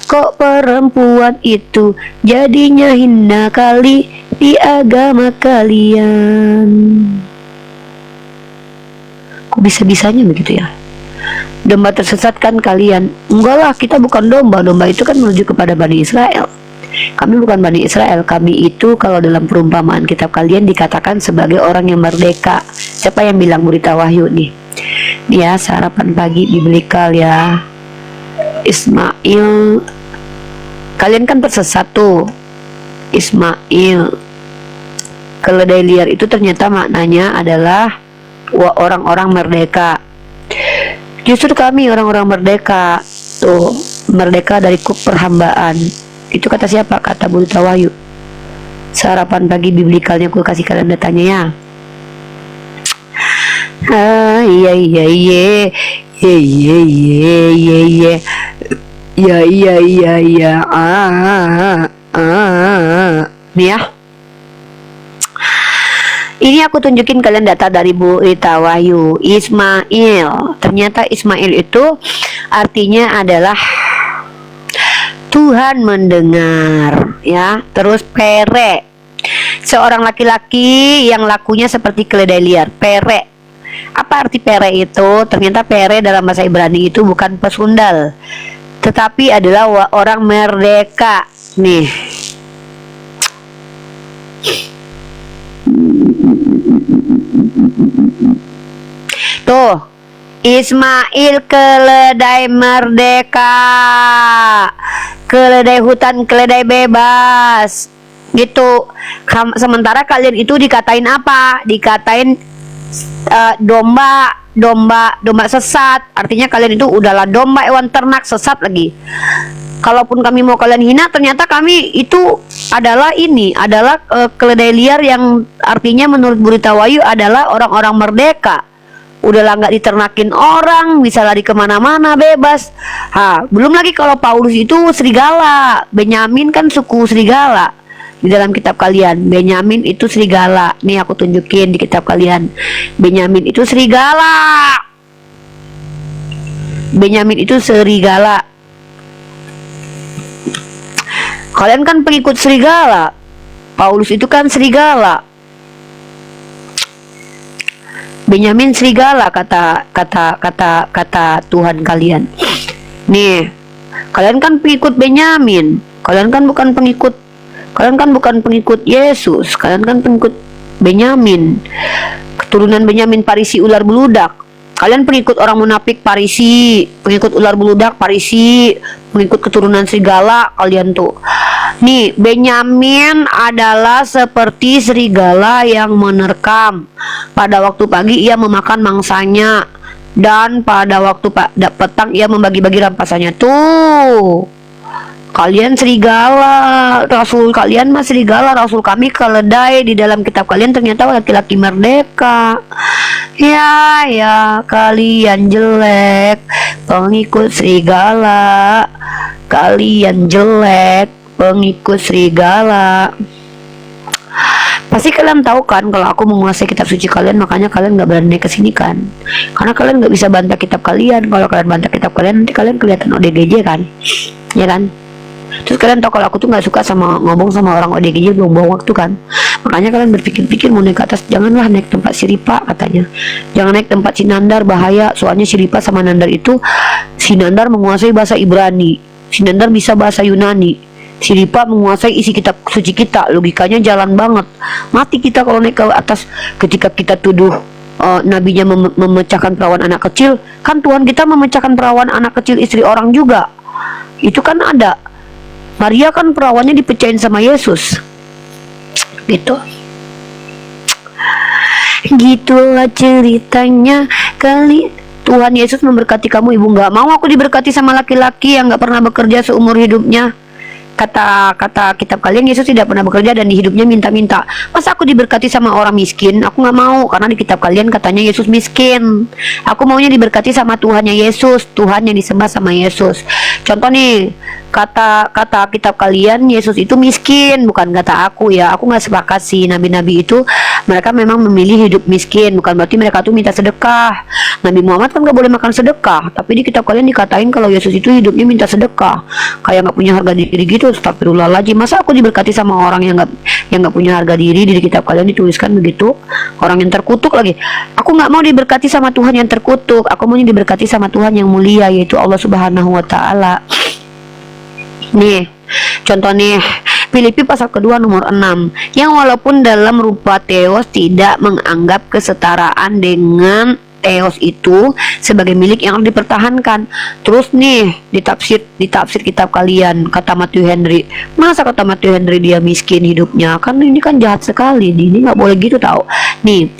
kok perempuan itu jadinya hina kali di agama kalian? Kok bisa-bisanya begitu ya? Domba tersesatkan kalian. Enggak lah, kita bukan domba. Domba itu kan menuju kepada Bani Israel. Kami bukan Bani Israel. Kami itu kalau dalam perumpamaan kitab kalian dikatakan sebagai orang yang merdeka. Siapa yang bilang Berita Wahyu nih? Ya, sarapan pagi biblikal ya. Ismail, kalian kan tersesat tuh. Ismail, keledai liar itu ternyata maknanya adalah orang-orang merdeka. Justru kami orang-orang merdeka tuh, merdeka dari kuk perhambaan. Itu kata siapa? Kata Berita Wahyu. Sarapan pagi biblikalnya aku kasih kalian datanya ya. Iya nih ya. Ini aku tunjukin kalian data dari Berita Wahyu. Ismail, ternyata Ismail itu artinya adalah Tuhan mendengar, ya. Terus pere, seorang laki-laki yang lakunya seperti keledai liar. Pere, apa arti pere itu? Ternyata pere dalam bahasa Ibrani itu bukan pesundal, tetapi adalah orang merdeka. Nih, tuh, Ismail keledai merdeka, keledai hutan, keledai bebas gitu. Sementara kalian itu dikatain apa? Dikatain domba sesat. Artinya kalian itu udahlah domba, hewan ternak, sesat lagi. Kalaupun kami mau kalian hina, ternyata kami itu adalah keledai liar yang artinya menurut Berita Wahyu adalah orang-orang merdeka. udahlah nggak diternakin orang, bisa lari kemana-mana bebas. Belum lagi kalau Paulus itu serigala, Benyamin kan suku serigala. Di dalam kitab kalian, Benyamin itu serigala. Nih aku tunjukin di kitab kalian, Benyamin itu serigala. Benyamin itu serigala. Kalian kan pengikut serigala. Paulus itu kan serigala. Benyamin serigala kata Tuhan kalian. Nih, kalian kan pengikut Benyamin. Kalian kan bukan pengikut Yesus. Kalian kan pengikut Benyamin. Keturunan Benyamin, Parisi, ular beludak. Kalian pengikut orang munafik, Parisi, pengikut ular beludak, Parisi, pengikut keturunan serigala kalian tuh. Nih, Benyamin adalah seperti serigala yang menerkam. Pada waktu pagi ia memakan mangsanya, dan pada waktu petang ia membagi-bagi rampasannya. Tuh, kalian serigala, rasul kalian mah serigala, rasul kami keledai. Di dalam kitab kalian ternyata laki-laki merdeka. Ya, kalian jelek, pengikut serigala. Kalian jelek, pengikut serigala. Pasti kalian tahu kan kalau aku menguasai kitab suci kalian, makanya kalian nggak berani kesini kan? Karena kalian nggak bisa bantah kitab kalian. Kalau kalian bantah kitab kalian, nanti kalian kelihatan ODGJ kan, ya kan? Terus kalian tahu kalau aku tuh nggak suka sama ngomong sama orang ODGJ, buang-buang waktu kan? Makanya kalian berpikir-pikir mau naik ke atas, janganlah naik tempat Siripa katanya. Jangan naik tempat Sinandar, bahaya. Soalnya Siripa sama Nandar itu, Sinandar menguasai bahasa Ibrani, Sinandar bisa bahasa Yunani, Siripa menguasai isi kitab suci kita. Logikanya jalan banget. Mati kita kalau naik ke atas. Ketika kita tuduh nabinya memecahkan perawan anak kecil, kan Tuhan kita memecahkan perawan anak kecil istri orang juga. Itu kan ada. Maria kan perawannya dipecahin sama Yesus. Gitu. Gitulah ceritanya kali. Tuhan Yesus memberkati kamu, ibu. Nggak mau aku diberkati sama laki-laki yang nggak pernah bekerja seumur hidupnya. Kata kitab kalian, Yesus tidak pernah bekerja dan di hidupnya minta-minta. Masa aku diberkati sama orang miskin? Aku nggak mau, karena di kitab kalian katanya Yesus miskin. Aku maunya diberkati sama Tuhannya Yesus, Tuhan yang disembah sama Yesus. Contoh nih, kata kitab kalian Yesus itu miskin, bukan kata aku ya. Aku nggak sepakat sih. Nabi-nabi itu mereka memang memilih hidup miskin, bukan berarti mereka tuh minta sedekah. Nabi Muhammad kan nggak boleh makan sedekah, tapi di kitab kalian dikatain kalau Yesus itu hidupnya minta sedekah, kayak nggak punya harga diri gitu. Astagfirullahaladzim. Masa aku diberkati sama orang yang nggak punya harga diri? Di kitab kalian dituliskan begitu. Orang yang terkutuk lagi. Aku nggak mau diberkati sama Tuhan yang terkutuk. Aku mau diberkati sama Tuhan yang mulia, yaitu Allah Subhanahu Wa Taala. Nih, contoh nih, Filipi pasal kedua nomor 6, yang walaupun dalam rupa Theos tidak menganggap kesetaraan dengan Theos itu sebagai milik yang harus dipertahankan. Terus nih ditafsir kitab kalian, kata Matthew Henry. Masa kata Matthew Henry dia miskin hidupnya? Kan ini kan jahat sekali. Ini nggak boleh gitu tahu. Nih,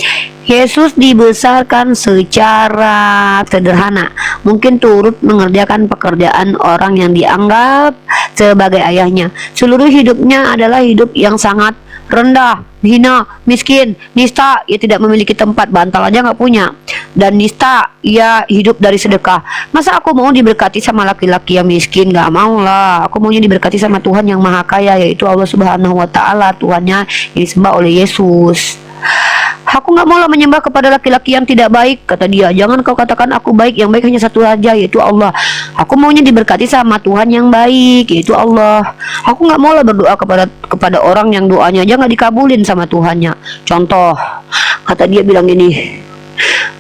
Yesus dibesarkan secara sederhana, mungkin turut mengerjakan pekerjaan orang yang dianggap sebagai ayahnya. Seluruh hidupnya adalah hidup yang sangat rendah, hina, miskin, nista. Ia tidak memiliki tempat, bantal aja nggak punya, dan nista. Ia hidup dari sedekah. Masa aku mau diberkati sama laki-laki yang miskin? Nggak mau lah. Aku maunya diberkati sama Tuhan yang maha kaya, yaitu Allah Subhanahu Wa Taala, Tuhannya yang disembah oleh Yesus. Aku nggak mau lah menyembah kepada laki-laki yang tidak baik, kata dia. Jangan kau katakan aku baik, yang baik hanya satu saja, yaitu Allah. Aku maunya diberkati sama Tuhan yang baik, yaitu Allah. Aku nggak mau lah berdoa kepada orang yang doanya aja nggak dikabulin sama Tuhannya. Contoh, kata dia bilang gini,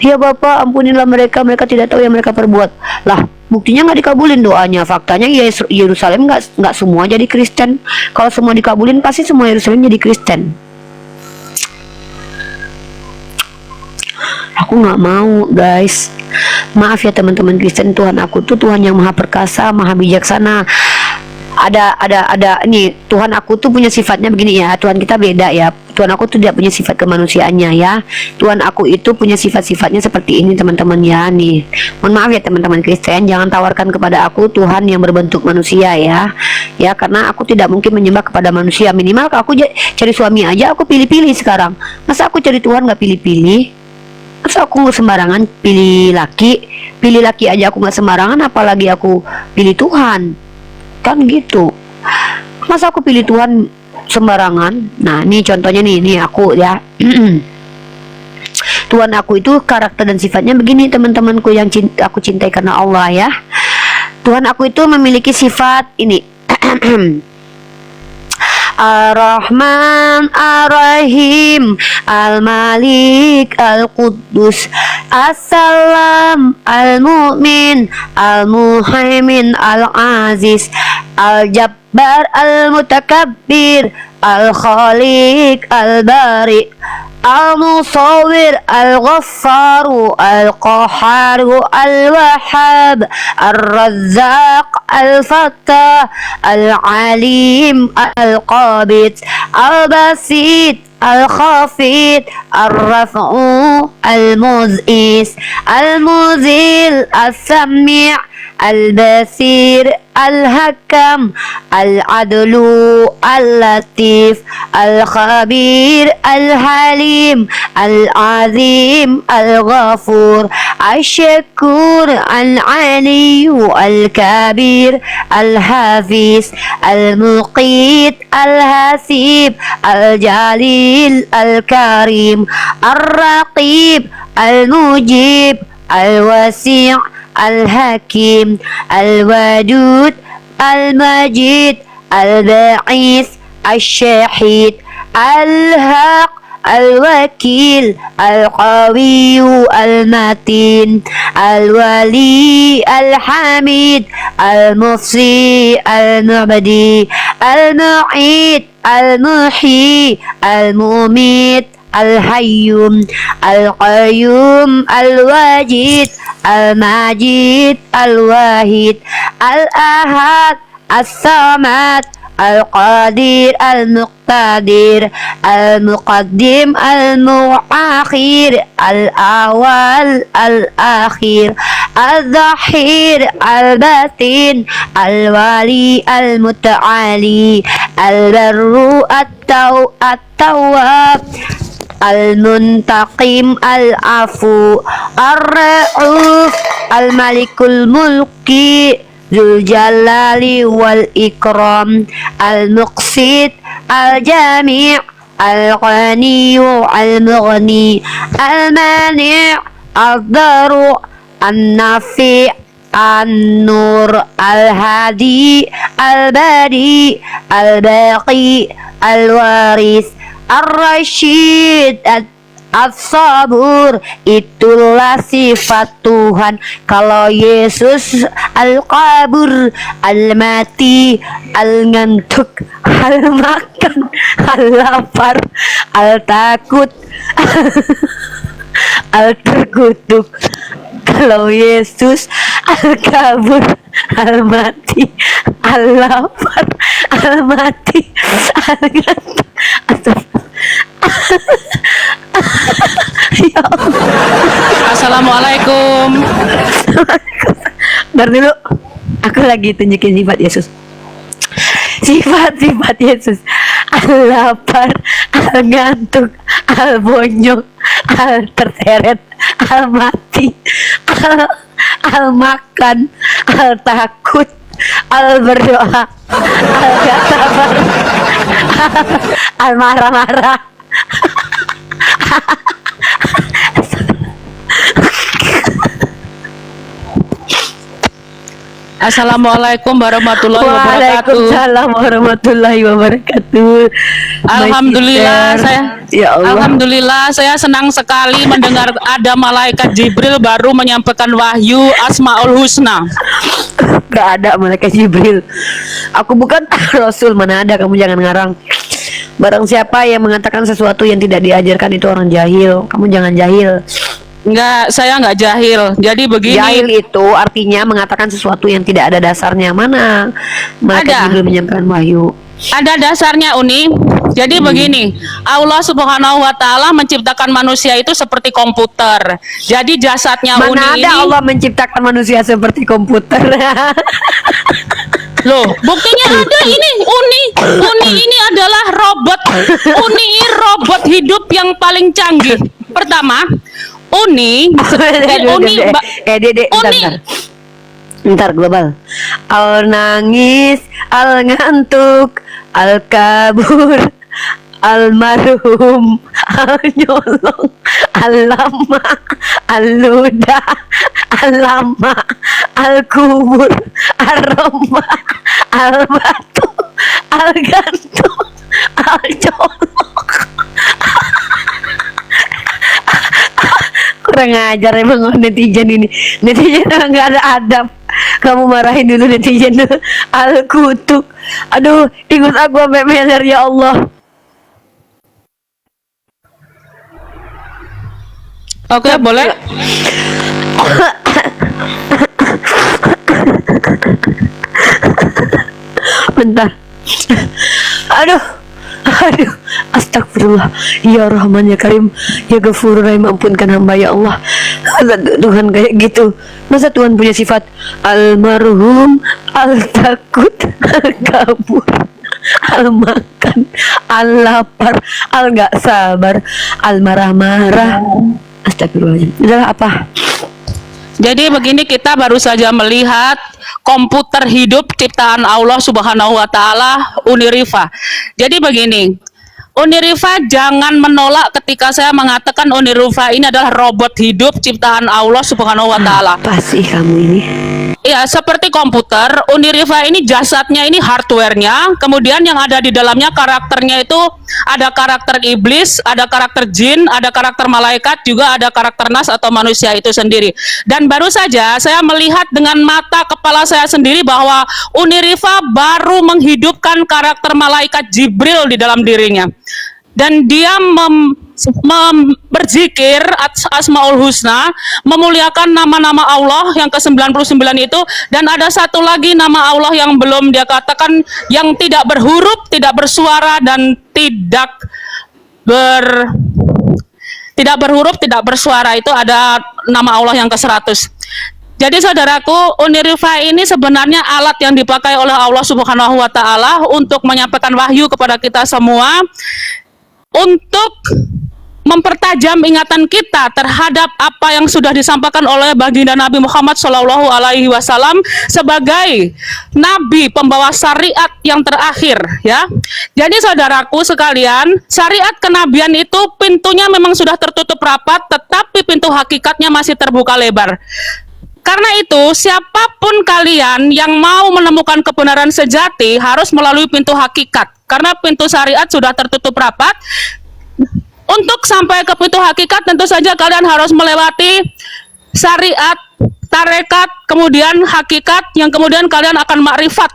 ya Bapak ampunilah mereka tidak tahu yang mereka perbuat. Lah, buktinya nggak dikabulin doanya. Faktanya Yerusalem nggak semua jadi Kristen. Kalau semua dikabulin pasti semua Yerusalem jadi Kristen. Aku nggak mau, guys. Maaf ya teman-teman Kristen, Tuhan aku tuh Tuhan yang maha perkasa, maha bijaksana. Ada nih, Tuhan aku tuh punya sifatnya begini ya. Tuhan kita beda ya. Tuhan aku tuh tidak punya sifat kemanusiaannya ya. Tuhan aku itu punya sifat-sifatnya seperti ini teman-teman ya. Nih, mohon maaf ya teman-teman Kristen, jangan tawarkan kepada aku Tuhan yang berbentuk manusia ya. Ya, karena aku tidak mungkin menyembah kepada manusia. Minimal kalau aku cari suami aja aku pilih-pilih sekarang. Masa aku cari Tuhan nggak pilih-pilih? Masa aku sembarangan pilih laki aja aku nggak sembarangan, apalagi aku pilih Tuhan, kan gitu. Masa aku pilih Tuhan sembarangan? Nah, ini contohnya nih aku ya. Tuhan aku itu karakter dan sifatnya begini, teman-temanku yang aku cintai karena Allah ya. Tuhan aku itu memiliki sifat ini. Ar-Rahman Ar-Rahim Al-Malik Al-Quddus As-Salam Al-Mu'min Al-Muhaimin Al-Aziz Al-Jabbar Al-Mutakabbir Al-Khaliq Al-Bari Al-Musawwir Al-Ghaffar Al-Qahhar Al-Wahhab Al-Razzaq Al-Fattah Al-Alim Al-Qabid Al-Basit Al-Khafid Al-Raf'u Al-Muz'is Al-Muzil Al-Sami' Al-Basir Al-Hakam Al-Adlu Al-Latif Al-Khabir Al-Halim Al-Azim Al-Ghafur Al-Syakur Al-Aliyu Al-Kabir Al-Hafiz Al-Muqit Al-Hasib Al-Jalil Al-Karim Al-Raqib Al-Mujib Al-Wasi' Al-Hakim Al-Wadud Al-Majid Al-Ba'is Al-Syahid Al-Haq Al-Wakil Al-Qawiyu Al-Matin Al-Wali Al-Hamid Al-Mufsi Al-Mu'badi Al-Mu'id Al-Muhyi Al-Mumit Al-Hayyum Al-Qayyum Al-Wajid Al-Majid Al-Wahid Al-Ahad As-Samad Al-Qadir Al-Muqtadir Al-Muqaddim Al-Muakhir Al-Awal Al-Akhir Al-Zahir Al-Batin Al-Wali Al-Muta'ali Al-Barru At-Tawwab Al-Muntaqim Al-Afu Ar-Ra'uf Al-Malikul Mulki Dzul Jalali wal Ikram Al-Muqsit Al-Jami' Al-Ghaniyu Al-Mughni Al-Mani' Al-Daru' An-Nafi' An-Nur Al-Hadi Al-Badi Al-Baqi Al-Waris Ar-Rashid As-Sabur. Itulah sifat Tuhan. Kalau Yesus Al-Qabur, Al-Mati, Al-Ngantuk, Al-Makan, Al-Lapar, Al-Takut, Al-Terkutuk. Kalau Yesus Al-Kabur, Al-Mati, Al-Lapar, Al-Mati, Al-Ngantuk, ya Allah. Assalamualaikum. Bentar dulu, aku lagi tunjukin sifat Yesus. Sifat-sifat Yesus: Al-Lapar, Al-Ngantuk, Al-Bonyok, Al-Terseret, Al-Mati, Al-Makan, Al-Takut, Al-Berdoa, Al-Gak sabar, Al-Marah-marah. Assalamualaikum warahmatullahi wabarakatuh. Waalaikumsalam warahmatullahi wabarakatuh. Alhamdulillah Ya Allah. Alhamdulillah saya senang sekali mendengar ada malaikat Jibril baru menyampaikan wahyu Asmaul Husna. Gak ada malaikat Jibril. Aku bukan Rasul, mana ada, kamu jangan ngarang. Barang siapa yang mengatakan sesuatu yang tidak diajarkan itu orang jahil. Kamu jangan jahil. Enggak, saya enggak jahil. Jadi begini. Jahil itu artinya mengatakan sesuatu yang tidak ada dasarnya. Mana malaikat Ada. Jibril menyampaikan wahyu? Ada dasarnya, Uni. Jadi begini, Allah Subhanahu wa taala menciptakan manusia itu seperti komputer. Jadi jasadnya Mana Uni ada ini Allah menciptakan manusia seperti komputer? loh, buktinya ada ini Uni. Uni ini adalah robot. Uni ini robot hidup yang paling canggih. Pertama, Uni, Uni, Dek, Uni. Ntar global. Al nangis, al ngantuk, al kabur, almarhum, al nyolong, al lama, al luda, al lama, al kubur, al roma, al batu, al gantung, al colok. Kurang ajar emang netizen ini. Netizen nggak ada adab. Kamu marahin dulu netizen dulu. Al kutuk. Aduh, ikut aku sampai meler ya Allah. Oke, boleh. Bentar. Aduh. Astagfirullah. Ya Rahman ya Karim, ya Ghafurur Rahim, ampunkan hamba ya Allah. Masa Tuhan kayak gitu? Masa Tuhan punya sifat almarhum, al takut, al kabur, al makan, al lapar, al gak sabar, al marah-marah. Astagfirullahaladzim. Adalah apa? Jadi begini, kita baru saja melihat komputer hidup ciptaan Allah Subhanahu wa taala, Uniriva. Jadi begini, Uniriva jangan menolak ketika saya mengatakan Uniriva ini adalah robot hidup ciptaan Allah Subhanahu wa taala. Apa sih kamu ini? Ya, seperti komputer, Uniriva ini jasadnya ini hardware-nya, kemudian yang ada di dalamnya karakternya itu ada karakter iblis, ada karakter jin, ada karakter malaikat, juga ada karakter nas atau manusia itu sendiri. Dan baru saja saya melihat dengan mata kepala saya sendiri bahwa Uniriva baru menghidupkan karakter malaikat Jibril di dalam dirinya. Dan dia berzikir Asmaul Husna, memuliakan nama-nama Allah yang ke-99 itu, dan ada satu lagi nama Allah yang belum dia katakan, yang tidak berhuruf, tidak bersuara, dan tidak berhuruf, tidak bersuara, itu ada nama Allah yang ke-100. Jadi saudaraku, Uniriva ini sebenarnya alat yang dipakai oleh Allah Subhanahu wa taala untuk menyampaikan wahyu kepada kita semua, untuk mempertajam ingatan kita terhadap apa yang sudah disampaikan oleh baginda Nabi Muhammad SAW sebagai Nabi pembawa syariat yang terakhir, ya. Jadi saudaraku sekalian, syariat kenabian itu pintunya memang sudah tertutup rapat, tetapi pintu hakikatnya masih terbuka lebar. Karena itu, siapapun kalian yang mau menemukan kebenaran sejati harus melalui pintu hakikat. Karena pintu syariat sudah tertutup rapat. Untuk sampai ke pintu hakikat, tentu saja kalian harus melewati syariat, tarekat, kemudian hakikat, yang kemudian kalian akan makrifat.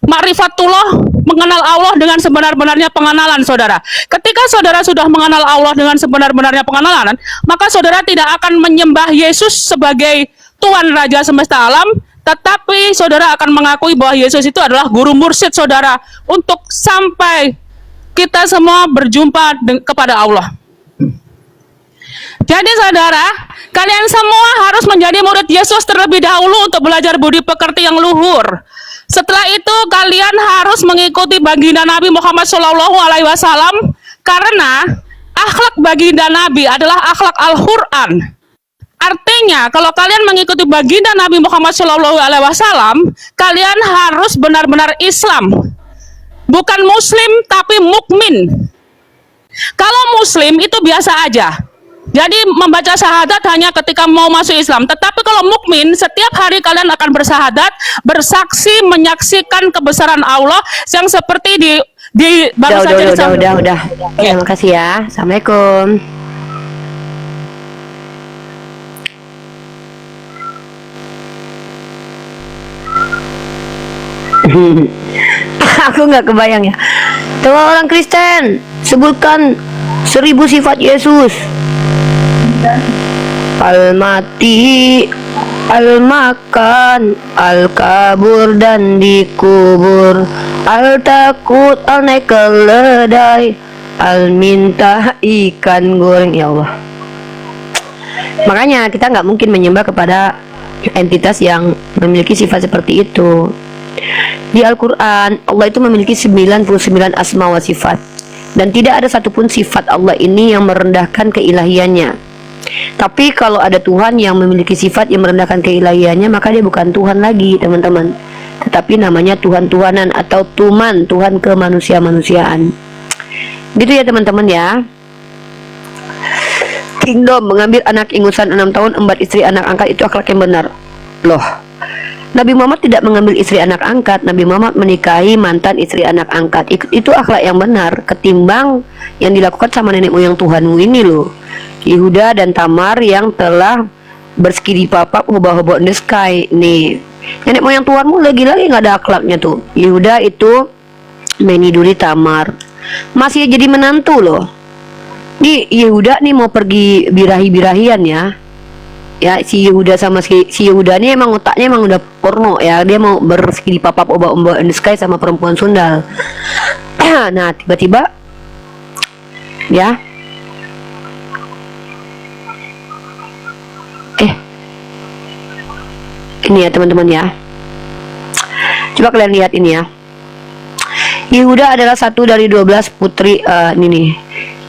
Makrifatullah, mengenal Allah dengan sebenar-benarnya pengenalan, saudara. Ketika saudara sudah mengenal Allah dengan sebenar-benarnya pengenalan, maka saudara tidak akan menyembah Yesus sebagai Tuhan Raja semesta alam, tetapi saudara akan mengakui bahwa Yesus itu adalah guru mursyid saudara, untuk sampai kita semua berjumpa kepada Allah. Jadi saudara, kalian semua harus menjadi murid Yesus terlebih dahulu untuk belajar budi pekerti yang luhur. Setelah itu kalian harus mengikuti baginda Nabi Muhammad SAW, karena akhlak baginda Nabi adalah akhlak Al-Quran. Artinya, kalau kalian mengikuti baginda Nabi Muhammad SAW, kalian harus benar-benar Islam. Bukan Muslim, tapi mukmin. Kalau Muslim itu biasa aja. Jadi membaca syahadat hanya ketika mau masuk Islam. Tetapi kalau mukmin, setiap hari kalian akan bersahadat, bersaksi, menyaksikan kebesaran Allah yang seperti di baru saja disampaikan. Udah. Ya, makasih ya. Assalamualaikum. Aku nggak kebayang ya. Coba orang Kristen sebutkan 1000 sifat Yesus. Al-mati, al-makan, al-kabur dan dikubur, al-takut, al-naik keledai, al-minta ikan goreng. Ya Allah. Makanya kita nggak mungkin menyembah kepada entitas yang memiliki sifat seperti itu. Di Al-Quran, Allah itu memiliki 99 asma wa sifat, dan tidak ada satupun sifat Allah ini yang merendahkan keilahiannya. Tapi kalau ada Tuhan yang memiliki sifat yang merendahkan keilahiannya, maka dia bukan Tuhan lagi, teman-teman. Tetapi namanya Tuhan-Tuhanan atau Tuman, Tuhan kemanusia-manusiaan. Gitu ya teman-teman ya. Kingdom mengambil anak ingusan 6 tahun, embat istri anak angkat, itu akhlak yang benar. Loh, Nabi Muhammad tidak mengambil istri anak angkat. Nabi Muhammad menikahi mantan istri anak angkat. Itu akhlak yang benar ketimbang yang dilakukan sama nenek moyang Tuhanmu ini loh, Yehuda dan Tamar, yang telah berskidi papap hubah-hubah in the sky. Nih, nenek moyang Tuhanmu lagi-lagi nggak ada akhlaknya tuh. Yehuda itu meniduri Tamar, masih jadi menantu loh. Nih Yehuda nih mau pergi birahi-birahian ya. Ya, si Yehuda sama si Yehuda ini emang otaknya emang udah porno ya. Dia mau berskidi papap oba-oba in the sky sama perempuan sundal. Nah, tiba-tiba ya, ini ya teman-teman ya. Coba kalian lihat ini ya. Yehuda adalah satu dari 12 putri. Ini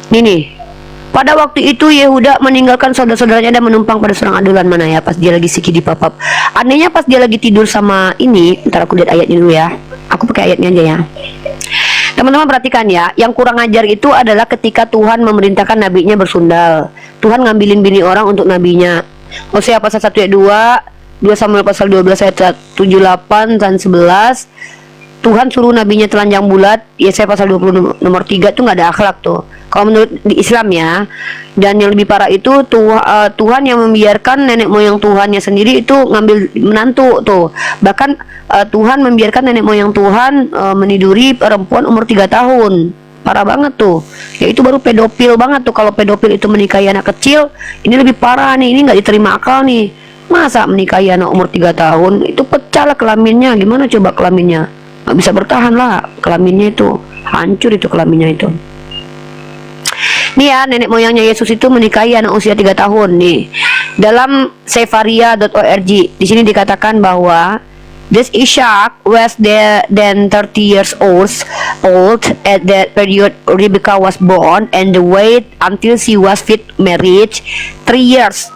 nih. Pada waktu itu Yehuda meninggalkan saudara-saudaranya dan menumpang pada seorang adulan. Mana ya, pas dia lagi sikidi papap. Anehnya pas dia lagi tidur sama ini. Ntar aku lihat ayatnya dulu ya. Aku pakai ayatnya aja ya. Teman-teman perhatikan ya. Yang kurang ajar itu adalah ketika Tuhan memerintahkan nabinya bersundal. Tuhan ngambilin bini orang untuk nabinya. Hosea pasal 1 ayat 2, 2 Samuel pasal 12 ayat 78 dan 11. Tuhan suruh nabinya telanjang bulat. Yesaya pasal 20 nomor 3 tuh nggak ada akhlak tuh kalau menurut di Islam ya. Dan yang lebih parah itu Tuhan yang membiarkan nenek moyang Tuhannya sendiri itu ngambil menantu tuh. Bahkan Tuhan membiarkan nenek moyang Tuhan meniduri perempuan umur 3 tahun. Parah banget tuh. Ya itu baru pedofil banget tuh. Kalau pedofil itu menikahi anak kecil, ini lebih parah nih. Ini nggak diterima akal nih. Masa menikahi anak umur 3 tahun? Itu pecah lah kelaminnya. Gimana coba kelaminnya? Nggak bisa bertahan lah kelaminnya itu. Hancur itu kelaminnya itu. Nih ya, nenek moyangnya Yesus itu menikahi anak usia 3 tahun nih. Dalam sefaria.org di sini dikatakan bahwa this Ishak was then 30 years old at that period Rebecca was born, and the wait until she was fit marriage 3 years.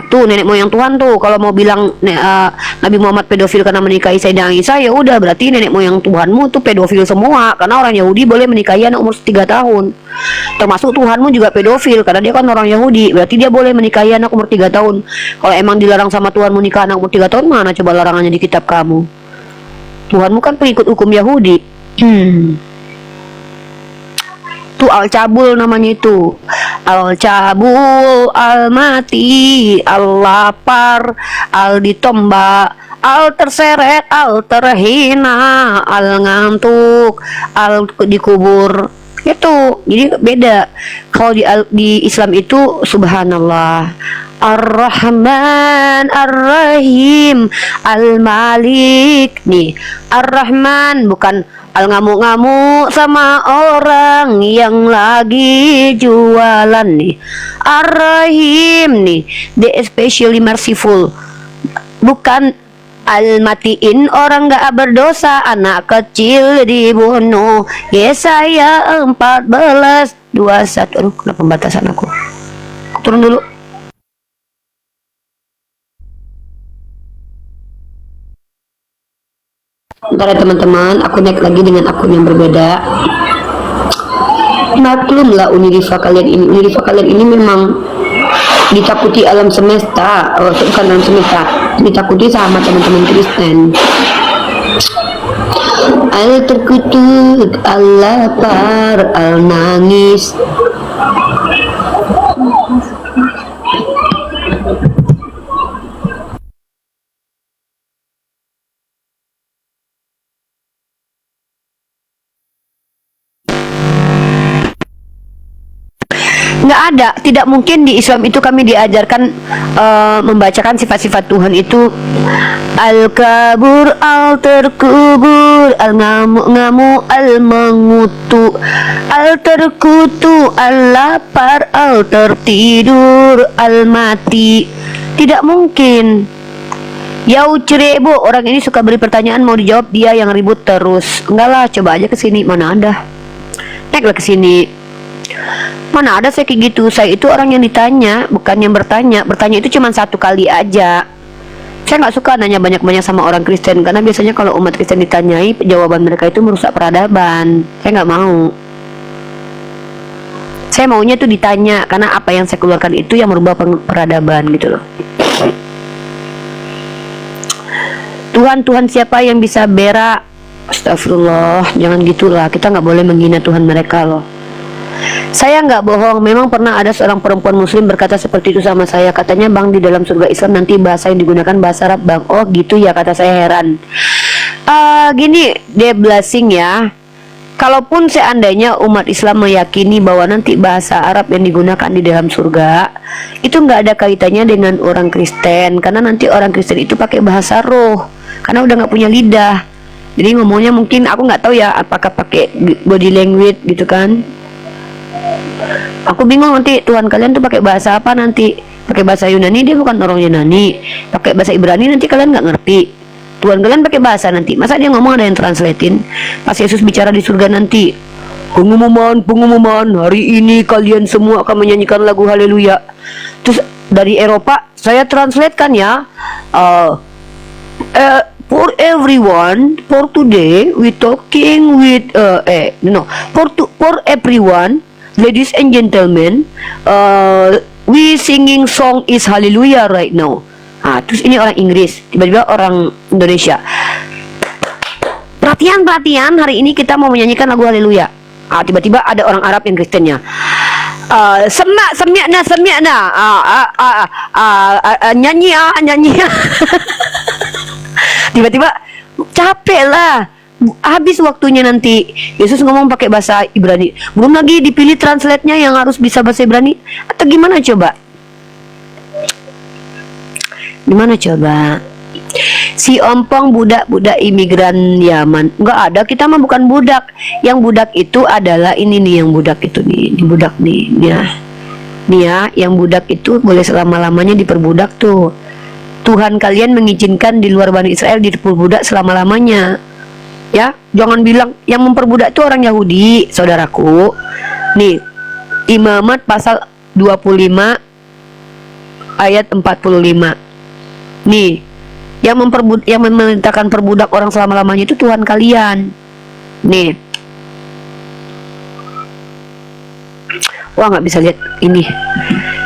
Tuh nenek moyang Tuhan tuh kalau mau bilang Nabi Muhammad pedofil karena menikahi Sayyidah Aisyah, ya udah berarti nenek moyang Tuhanmu tuh pedofil semua, karena orang Yahudi boleh menikahi anak umur 3 tahun. Termasuk Tuhanmu juga pedofil karena dia kan orang Yahudi, berarti dia boleh menikahi anak umur 3 tahun. Kalau emang dilarang sama Tuhanmu nikah anak umur 3 tahun, mana coba larangannya di kitab kamu? Tuhanmu kan pengikut hukum Yahudi. Tuh Al-Cabul namanya itu. Al-Cabul, Al-Mati, Al-Lapar, Al-Ditombak, Al-Terseret, Al-Terhina, Al-Ngantuk, Al-Dikubur. Itu jadi beda. Kalau di Islam itu subhanallah, Ar-Rahman, Ar-Rahim, Al-Malik. Nih, Ar-Rahman bukan al-ngamuk-ngamuk sama orang yang lagi jualan nih. Ar-Rahim nih, the especially merciful. Bukan al-matiin, orang gak berdosa, anak kecil dibunuh. Yesaya 14:21. Aduh, kena pembatasan aku turun dulu. Bentar ya teman-teman, aku naik lagi dengan akun yang berbeda. Maklumlah Unirifa kalian ini memang ditakuti alam semesta. Bukan alam semesta, ditakuti sama teman-teman Kristen. Al terkutuk, al lapar, al nangis. Nggak ada, tidak mungkin di Islam itu kami diajarkan membacakan sifat-sifat Tuhan itu. Al-kabur, al-terkubur, al-ngamuk-ngamuk, al-mengutu, al-terkutu, al-lapar, al-tertidur, al-mati. Tidak mungkin. Yau cerebo, orang ini suka beri pertanyaan mau dijawab dia yang ribut terus. Enggak lah, coba aja kesini, mana ada. naiklah ke sini. Mana ada saya kayak gitu. Saya itu orang yang ditanya, bukan yang bertanya. Bertanya itu cuma satu kali aja. Saya nggak suka nanya banyak-banyak sama orang Kristen, karena biasanya kalau umat Kristen ditanyai, jawaban mereka itu merusak peradaban. Saya nggak mau. Saya maunya tuh ditanya, karena apa yang saya keluarkan itu yang merubah peradaban gitu loh. Tuhan siapa yang bisa berak? Astagfirullah, jangan gitulah. Kita nggak boleh menghina Tuhan mereka loh. Saya nggak bohong, memang pernah ada seorang perempuan muslim berkata seperti itu sama saya. Katanya, bang, di dalam surga Islam nanti bahasa yang digunakan bahasa Arab, bang. Oh gitu ya, kata saya heran. Gini, dia blessing ya. Kalaupun seandainya umat Islam meyakini bahwa nanti bahasa Arab yang digunakan di dalam surga itu nggak ada kaitannya dengan orang Kristen, karena nanti orang Kristen itu pakai bahasa roh, karena udah nggak punya lidah. Jadi ngomongnya mungkin, aku nggak tahu ya, apakah pakai body language gitu kan. Aku bingung nanti Tuhan kalian tuh pakai bahasa apa nanti. Pakai bahasa Yunani, dia bukan orang Yunani. Pakai bahasa Ibrani, nanti kalian nggak ngerti. Tuhan kalian pakai bahasa nanti. Masa dia ngomong ada yang translatein? Pas Yesus bicara di surga nanti, pengumuman, hari ini kalian semua akan menyanyikan lagu haleluya. Terus dari Eropa saya translate kan ya, for everyone, for today we talking with for everyone, ladies and gentlemen, we singing song is hallelujah right now. Terus ini orang Inggris, tiba-tiba orang Indonesia. Perhatian, hari ini kita mau menyanyikan lagu haleluya. Tiba-tiba ada orang Arab yang Kristennya. Semiakna, nyanyi. Tiba-tiba capek lah. Habis waktunya nanti. Yesus ngomong pakai bahasa Ibrani. Belum lagi dipilih translate-nya yang harus bisa bahasa Ibrani. Atau gimana coba? Gimana coba? Si ompong budak-budak imigran Yaman. Enggak ada, kita mah bukan budak. Yang budak itu adalah ini nih, yang budak itu nih. Ini budak nih. Nih ya, yang budak itu boleh selama-lamanya diperbudak tuh. Tuhan kalian mengizinkan di luar Bani Israel diperbudak selama-lamanya. Ya, jangan bilang yang memperbudak itu orang Yahudi, saudaraku. Nih, Imamat pasal 25 ayat 45. Nih, yang memerintahkan perbudak orang selama-lamanya itu Tuhan kalian. Nih. Wah, nggak bisa lihat ini.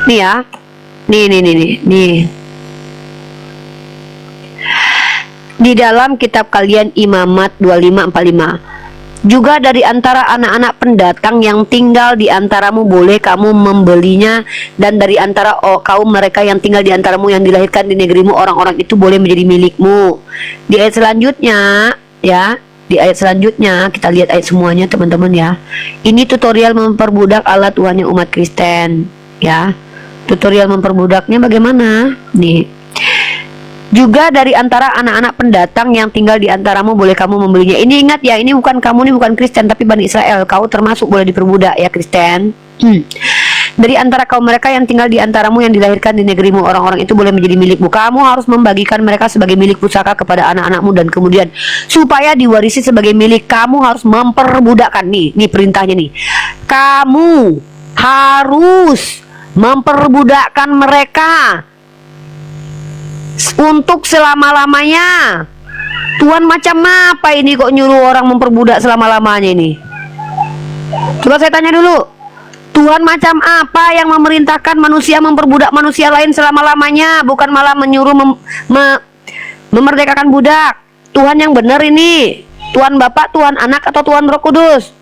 Nih ya. Nih. Di dalam kitab kalian Imamat 25:45. Juga dari antara anak-anak pendatang yang tinggal di antaramu boleh kamu membelinya, dan dari antara kaum mereka yang tinggal di antaramu yang dilahirkan di negerimu, orang-orang itu boleh menjadi milikmu. Di ayat selanjutnya ya, di ayat selanjutnya kita lihat ayat semuanya teman-teman ya. Ini tutorial memperbudak ala Tuhannya umat Kristen ya. Tutorial memperbudaknya bagaimana? Nih. Juga dari antara anak-anak pendatang yang tinggal di antaramu boleh kamu membelinya. Ini ingat ya, ini bukan kamu, ini bukan Kristen, tapi Bani Israel. Kau termasuk boleh diperbudak ya Kristen. Dari antara kaum mereka yang tinggal di antaramu yang dilahirkan di negerimu, orang-orang itu boleh menjadi milikmu. Kamu harus membagikan mereka sebagai milik pusaka kepada anak-anakmu, dan kemudian supaya diwarisi sebagai milik, kamu harus memperbudakkan. Nih perintahnya nih. Kamu harus memperbudakkan mereka untuk selama-lamanya. Tuhan macam apa ini kok nyuruh orang memperbudak selama-lamanya ini? Coba saya tanya dulu. Tuhan macam apa yang memerintahkan manusia memperbudak manusia lain selama-lamanya, bukan malah menyuruh memerdekakan budak? Tuhan yang benar ini. Tuhan Bapa, Tuhan Anak, atau Tuhan Roh Kudus?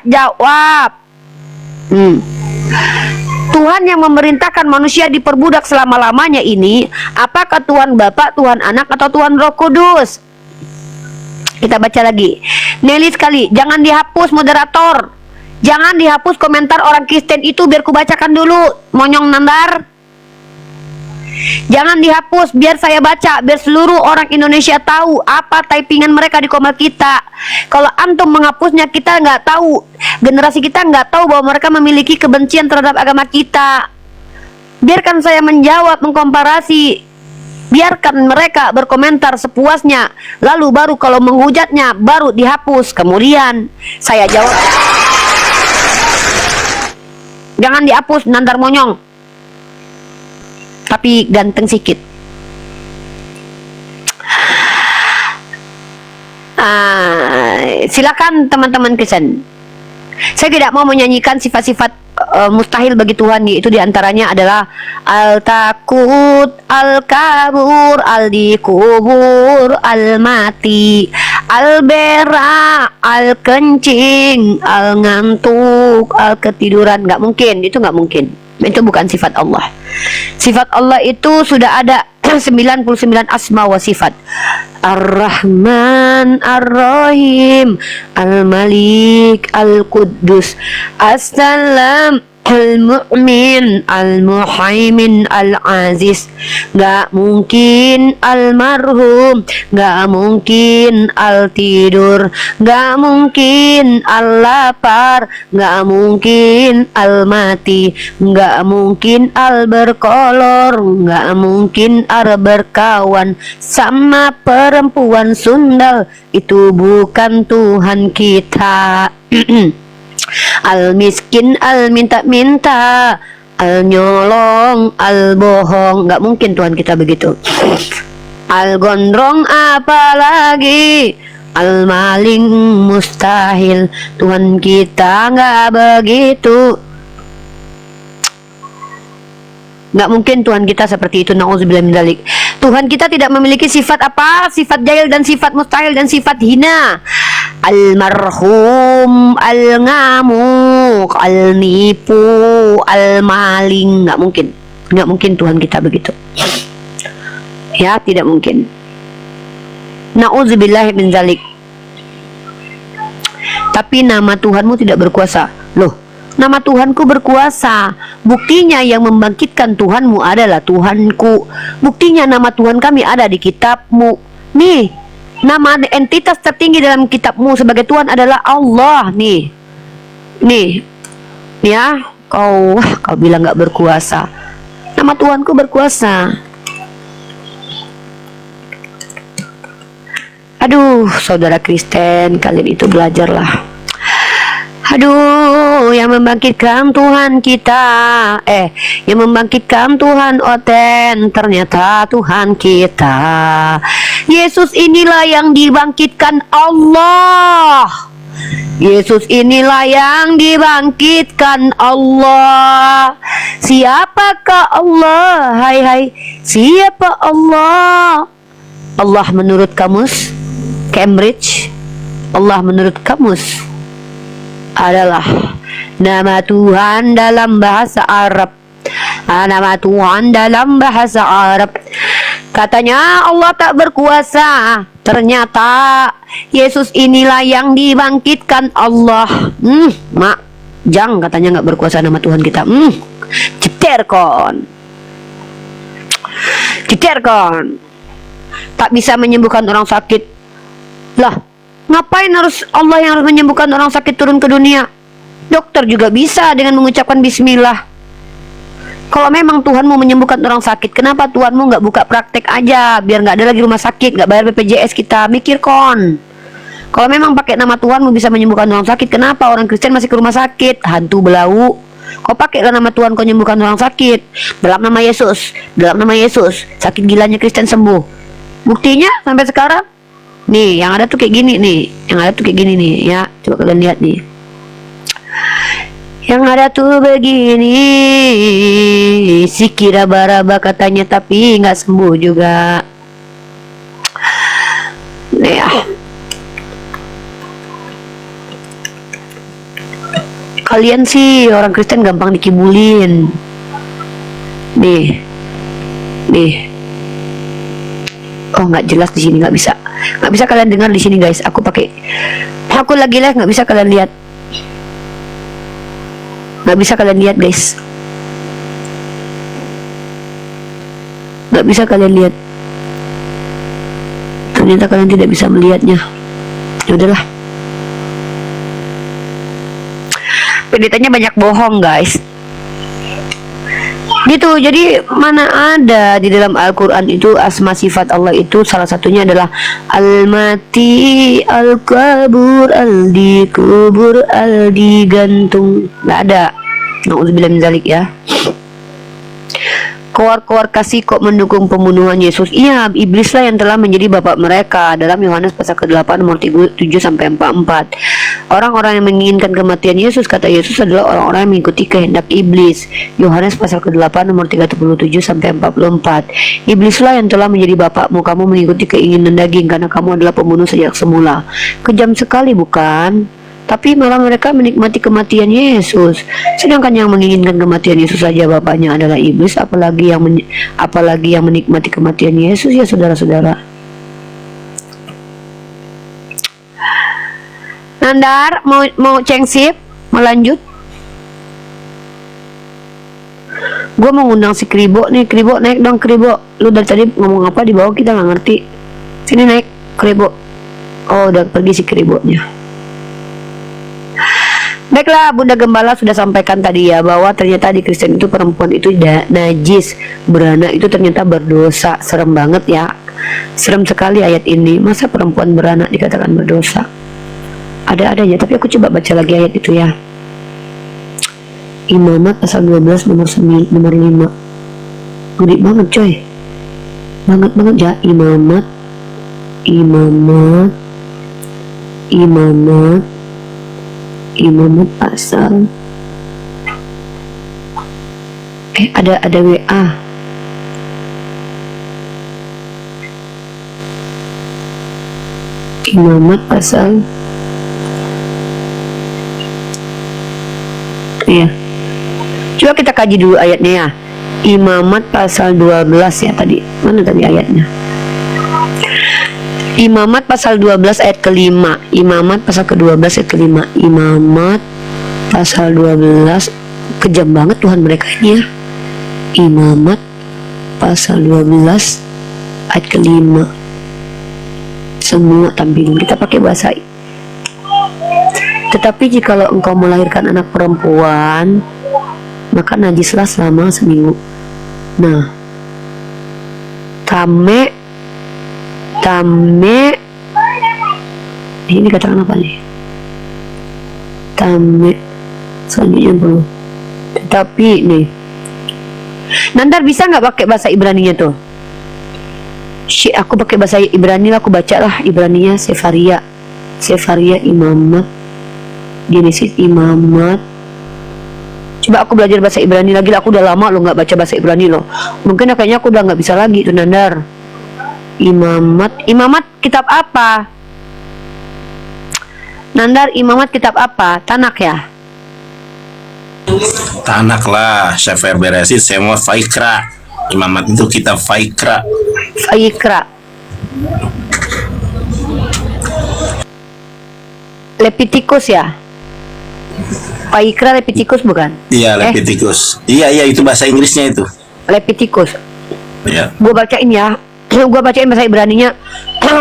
Jawab. Tuhan yang memerintahkan manusia diperbudak selama-lamanya ini, apakah Tuhan Bapa, Tuhan Anak, atau Tuhan Roh Kudus? Kita baca lagi. Nelly sekali, jangan dihapus moderator. Jangan dihapus komentar orang Kristen itu, biar kubacakan dulu. Monyong nandar. Jangan dihapus, biar saya baca, biar seluruh orang Indonesia tahu apa typingan mereka di komen kita. Kalau antum menghapusnya, kita nggak tahu, generasi kita nggak tahu bahwa mereka memiliki kebencian terhadap agama kita. Biarkan saya menjawab, mengkomparasi. Biarkan mereka berkomentar sepuasnya, lalu baru kalau menghujatnya baru dihapus. Kemudian saya jawab, jangan dihapus, nandar monyong, tapi ganteng sikit. Silakan teman-teman Kristen. Saya tidak mau menyanyikan sifat-sifat mustahil bagi Tuhan, yaitu diantaranya adalah al-takut, al-kabur, al-dikubur, al-mati, al-bera, al-kencing, al-ngantuk, al-ketiduran. Nggak mungkin, itu nggak mungkin. Itu bukan sifat Allah. Sifat Allah itu sudah ada 99 asma wa sifat. Ar-Rahman, Ar-Rahim, Al-Malik, Al-Quddus, As-Salam, Al-Mu'min, Al-Muhaimin, Al-Aziz. Gak mungkin Al-Marhum, gak mungkin Al-Tidur, gak mungkin Al-Lapar, gak mungkin Al-Mati, gak mungkin Al-Berkolor, gak mungkin Al-Berkawan sama perempuan sundal. Itu bukan Tuhan kita. Al-miskin, al-minta-minta, al-nyolong, al-bohong. Nggak mungkin Tuhan kita begitu. Al-gondrong apalagi, al-maling mustahil. Tuhan kita nggak begitu. Nggak mungkin Tuhan kita seperti itu. Na'udzubillah min dzalik. Tuhan kita tidak memiliki sifat apa? Sifat jahil dan sifat mustahil dan sifat hina. Al-marhum, al-ngamuk, al-nipu, al-maling. Nggak mungkin. Nggak mungkin Tuhan kita begitu. Ya, tidak mungkin. Na'udzubillah min dzalik. Tapi nama Tuhanmu tidak berkuasa. Loh, nama Tuhanku berkuasa. Buktinya yang membangkitkan Tuhanmu adalah Tuhanku. Buktinya nama Tuhan kami ada di kitabmu. Nih, nama entitas tertinggi dalam kitabmu sebagai Tuhan adalah Allah. Nih, ya, kau bilang gak berkuasa. Nama Tuhanku berkuasa. Aduh, saudara Kristen, kalian itu belajarlah. Aduh, yang membangkitkan Tuhan kita, yang membangkitkan Tuhan Oten, ternyata Tuhan kita. Yesus inilah yang dibangkitkan Allah. Yesus inilah yang dibangkitkan Allah. Siapakah Allah? Hai, siapa Allah? Allah menurut kamus Cambridge, Allah menurut kamus adalah nama Tuhan dalam bahasa Arab. Nama Tuhan dalam bahasa Arab. Katanya Allah tak berkuasa. Ternyata Yesus inilah yang dibangkitkan Allah. Mak, jang katanya nggak berkuasa nama Tuhan kita. Citerkon. Tak bisa menyembuhkan orang sakit. Lah, ngapain harus Allah yang harus menyembuhkan orang sakit turun ke dunia? Dokter juga bisa dengan mengucapkan bismillah. Kalau memang Tuhan mau menyembuhkan orang sakit, kenapa Tuhanmu nggak buka praktek aja, biar nggak ada lagi rumah sakit, nggak bayar BPJS kita? Mikir kon. Kalau memang pakai nama Tuhanmu bisa menyembuhkan orang sakit, kenapa orang Kristen masih ke rumah sakit? Hantu belau. Kau pakailah nama Tuhan kau menyembuhkan orang sakit. Dalam nama Yesus, sakit gilanya Kristen sembuh. Buktinya sampai sekarang. Nih, yang ada tuh kayak gini nih. Ya, coba kalian lihat nih. Yang ada tuh begini. Si kira baraba katanya, tapi nggak sembuh juga. Nih ya. Kalian sih orang Kristen gampang dikibulin. Nih. Oh, nggak jelas di sini, nggak bisa kalian dengar di sini guys. Aku lagi live, nggak bisa kalian lihat. Guys. Nggak bisa kalian lihat. Ternyata kalian tidak bisa melihatnya. Ya udahlah. Pendetanya banyak bohong guys. Gitu. Jadi mana ada di dalam Al-Quran itu asma sifat Allah itu salah satunya adalah Al-Mati, Al-Kabur, Al-Dikubur, Al-Digantung. Nggak ada. Na'udzubillah min dzalik ya. Koar-koar kasih kok mendukung pembunuhan Yesus. Iya, iblislah yang telah menjadi bapak mereka. Dalam Yohanes pasal ke-8 nomor 7 sampai 44. Orang-orang yang menginginkan kematian Yesus, kata Yesus, adalah orang-orang yang mengikuti kehendak iblis. Yohanes pasal ke-8 nomor 37 sampai 44. Iblislah yang telah menjadi bapakmu. Kamu mengikuti keinginan daging karena kamu adalah pembunuh sejak semula. Kejam sekali bukan? Tapi malah mereka menikmati kematian Yesus. Sedangkan yang menginginkan kematian Yesus saja bapaknya adalah iblis, apalagi yang menikmati kematian Yesus ya saudara-saudara. Nandar mau cengsip, mau lanjut? Gue mau ngundang si Kribo nih. Kribo naik dong, Kribo. Lu dari tadi ngomong apa di bawah kita nggak ngerti. Sini naik, Kribo. Oh udah pergi si Kribonya. Baiklah, Bunda Gembala sudah sampaikan tadi ya bahwa ternyata di Kristen itu perempuan itu najis, beranak itu ternyata berdosa. Serem banget ya, serem sekali ayat ini. Masa perempuan beranak dikatakan berdosa? Ada aja, tapi aku coba baca lagi ayat itu ya. Imamat pasal 12 nomor 5. Gede banget coy, banget ya. Imamat pasal ada WA. Imamat pasal iya. Coba kita kaji dulu ayatnya ya. Imamat pasal 12 ya tadi. Mana tadi ayatnya? Imamat pasal 12 ayat ke-5. Imamat pasal ke-12 ayat ke-5. Imamat pasal 12. Kejam banget Tuhan mereka ini ya. Imamat pasal 12 ayat ke-5. Semua tampilin. Kita pakai bahasa. Tetapi jikalau engkau melahirkan anak perempuan, maka najislah selama seminggu. Nah, tame ini katakan apa nih? Tame selanjutnya belum. Tetapi nih, Nandar bisa nggak pakai bahasa Ibraninya tuh? Aku pakai bahasa Ibrani lah, aku baca lah Ibraninya. Sefaria Imamat, Genesis Imamat. Coba aku belajar bahasa Ibrani lagi lah. Aku udah lama lo nggak baca bahasa Ibrani lo. Mungkin kayaknya aku udah nggak bisa lagi tuh Nandar. Imamat kitab apa? Nandar, Imamat kitab apa? Tanak ya? Tanak lah, Sefer Beresit, semua Faikra. Imamat itu kitab Faikra. Leviticus ya? Faikra Leviticus bukan? Iya, Leviticus. Iya, itu bahasa Inggrisnya itu. Leviticus. Iya. Gue bacain ya. Gue bacain bahasa Ibraninya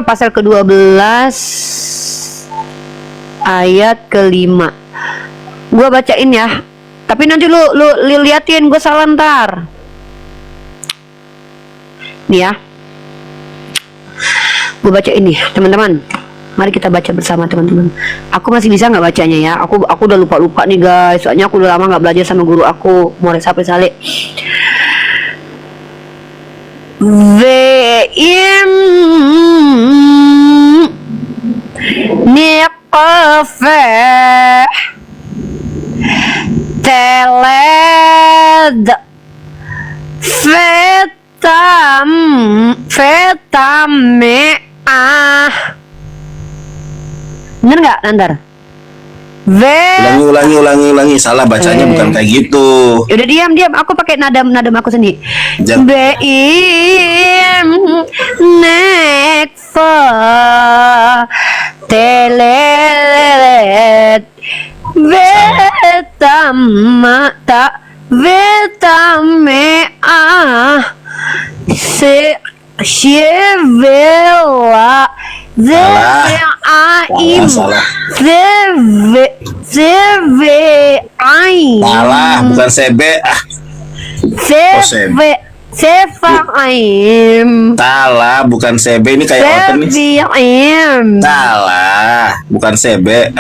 pasal ke-12 ayat ke-5. Gue bacain ya. Tapi nanti lu liatin, gue salah ntar. Nih ya. Gue bacain nih, teman-teman. Mari kita baca bersama teman-teman. Aku masih bisa nggak bacanya ya? Aku udah lupa nih guys. Soalnya aku udah lama nggak belajar sama guru aku, Muhammad Sapri Saleh. Ve'im niqafa teled fetame'ah. Bener nggak Nandar? Ulangi, salah bacanya bukan kayak gitu. Udah diam, aku pakai nadam aku sendiri. Beim nekfa telet vetamea se Shevela Zeve'aim Salah, bukan sebe. Sebe. Sefaim. Salah, bukan Sebe, ini kayak orten nih. Sebiim. Salah, bukan Sebe.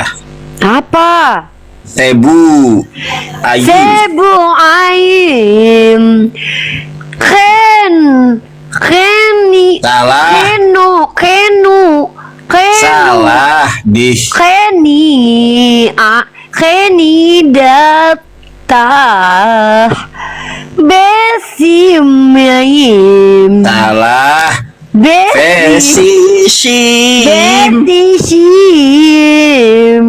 Apa? Sebu. Ayu. Sebuaim. Keni. Salah. Kenu. Salah. Di. Keni datah. Besimyaim. Salah. Besi. Fesishim. Betishim.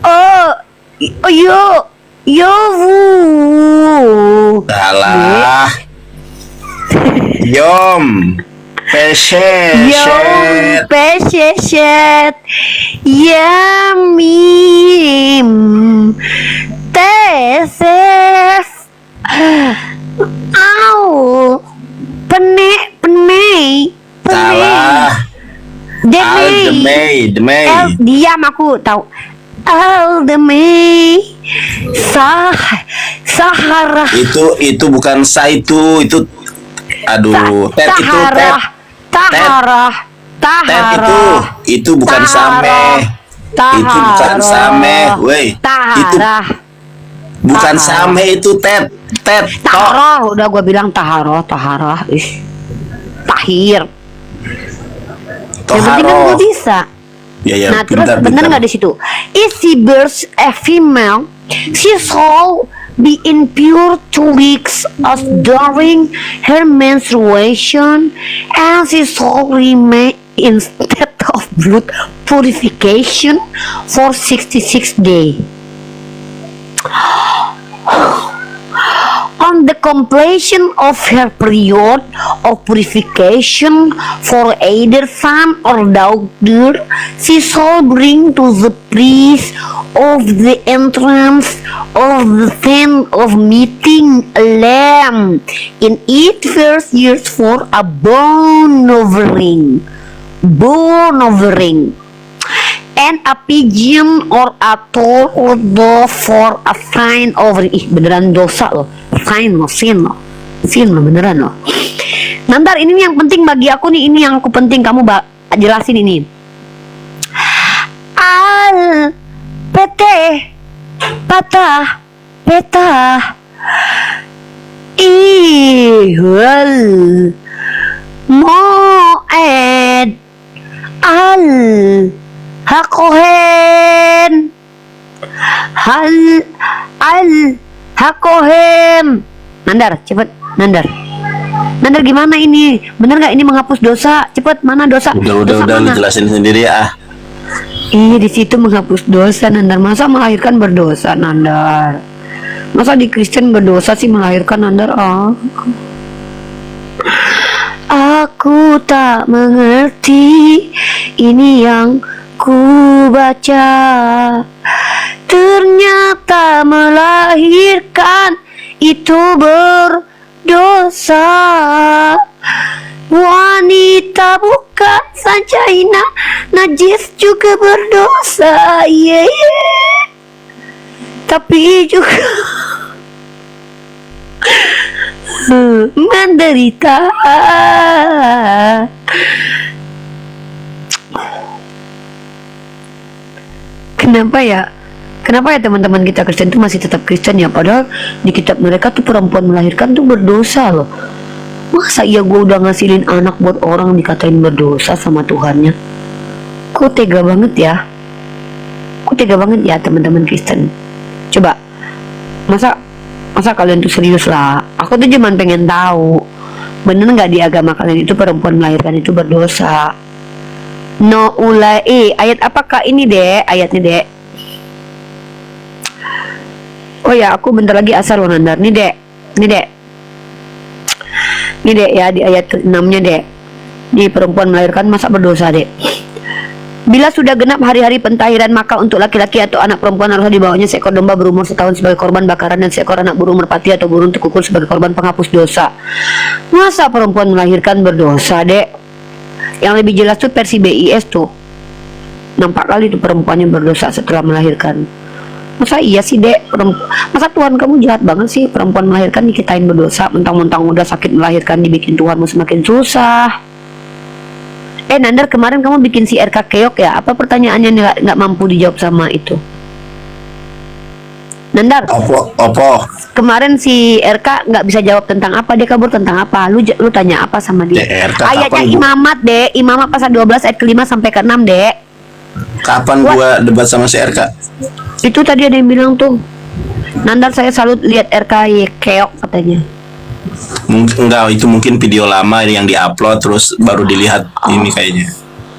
Oh, yovu. Salah. Yom. Peshet. Yom peshet. Yamim. Tesef. Au. Pene. Salah. Aldemei. Diam, aku tahu. Aldemei. Sahara. Itu bukan itu aduh, tet itu tet. Tahara. Itu bukan same. Itu bukan same, woi. Itu bukan same, itu tet. Tahara, udah gua bilang tahara. Ih. Tahir. Yang penting kan gua bisa. Ya, Nah, terus bener nggak di situ? If she bears a female, she shall be impure 2 weeks as during her menstruation, and she shall remain in state of blood purification for 66 days. On the completion of her period of purification for either son or daughter, she shall bring to the priest of the entrance of the tent of meeting a lamb in its first years for a burnt offering. And a pigeon or a dove for a fine offering. Ih, beneran dosa loh. Fine loh, sin loh, beneran loh. Nandar, ini yang penting bagi aku nih, ini yang aku penting kamu jelasin ini. Al patah ihwal moed al hakohen hakohem. Nandar, cepet Nandar gimana ini? Bener nggak ini menghapus dosa? Cepet, mana dosa? Udah lu jelasin sendiri ya. Iya, di situ menghapus dosa, Nandar. Masa melahirkan berdosa, Nandar? Masa di Kristen berdosa sih melahirkan, Nandar? Aku tak mengerti ini yang ku baca. Ternyata melahirkan itu berdosa. Wanita bukan saja najis juga berdosa. Tapi juga menderita. Kenapa ya teman-teman kita Kristen itu masih tetap Kristen ya? Padahal di kitab mereka tuh perempuan melahirkan tuh berdosa loh. Masa iya gue udah ngasilin anak buat orang dikatain berdosa sama Tuhannya? Kok tega banget ya? Teman-teman Kristen. Coba, masa kalian tuh serius lah? Aku tuh cuman pengen tahu, bener nggak di agama kalian itu perempuan melahirkan itu berdosa? No ulai, ayat apakah ini dek? Ayatnya dek. Oh ya, aku bentar lagi asar loh Nandar. Nih dek ya, di ayat ke-6-nya dek. Di perempuan melahirkan masa berdosa dek. Bila sudah genap hari-hari pentahiran, maka untuk laki-laki atau anak perempuan harus dibawanya seekor domba berumur setahun sebagai korban bakaran dan seekor anak burung merpati atau burung tekukul sebagai korban penghapus dosa. Masa perempuan melahirkan berdosa dek? Yang lebih jelas tuh versi BIS tuh. Nampak kali tuh perempuannya berdosa setelah melahirkan. Masa iya sih dek, masa Tuhan kamu jahat banget sih, perempuan melahirkan dikitain berdosa, mentang-mentang udah sakit melahirkan dibikin Tuhanmu semakin susah. Nandar, kemarin kamu bikin si RK keok ya, apa pertanyaannya nggak mampu dijawab sama itu? Nandar, Opo. kemarin si RK nggak bisa jawab tentang apa, dia kabur tentang apa, lu tanya apa sama dia? RK Ayatnya kapan imamat dek, imamat pasal 12 ayat ke-5 sampai ke-6 dek. Kapan gua debat sama si RK? Itu tadi ada yang bilang tuh, Nandar saya salut lihat RK keok katanya. Enggak, itu mungkin video lama yang diupload terus baru dilihat ini kayaknya.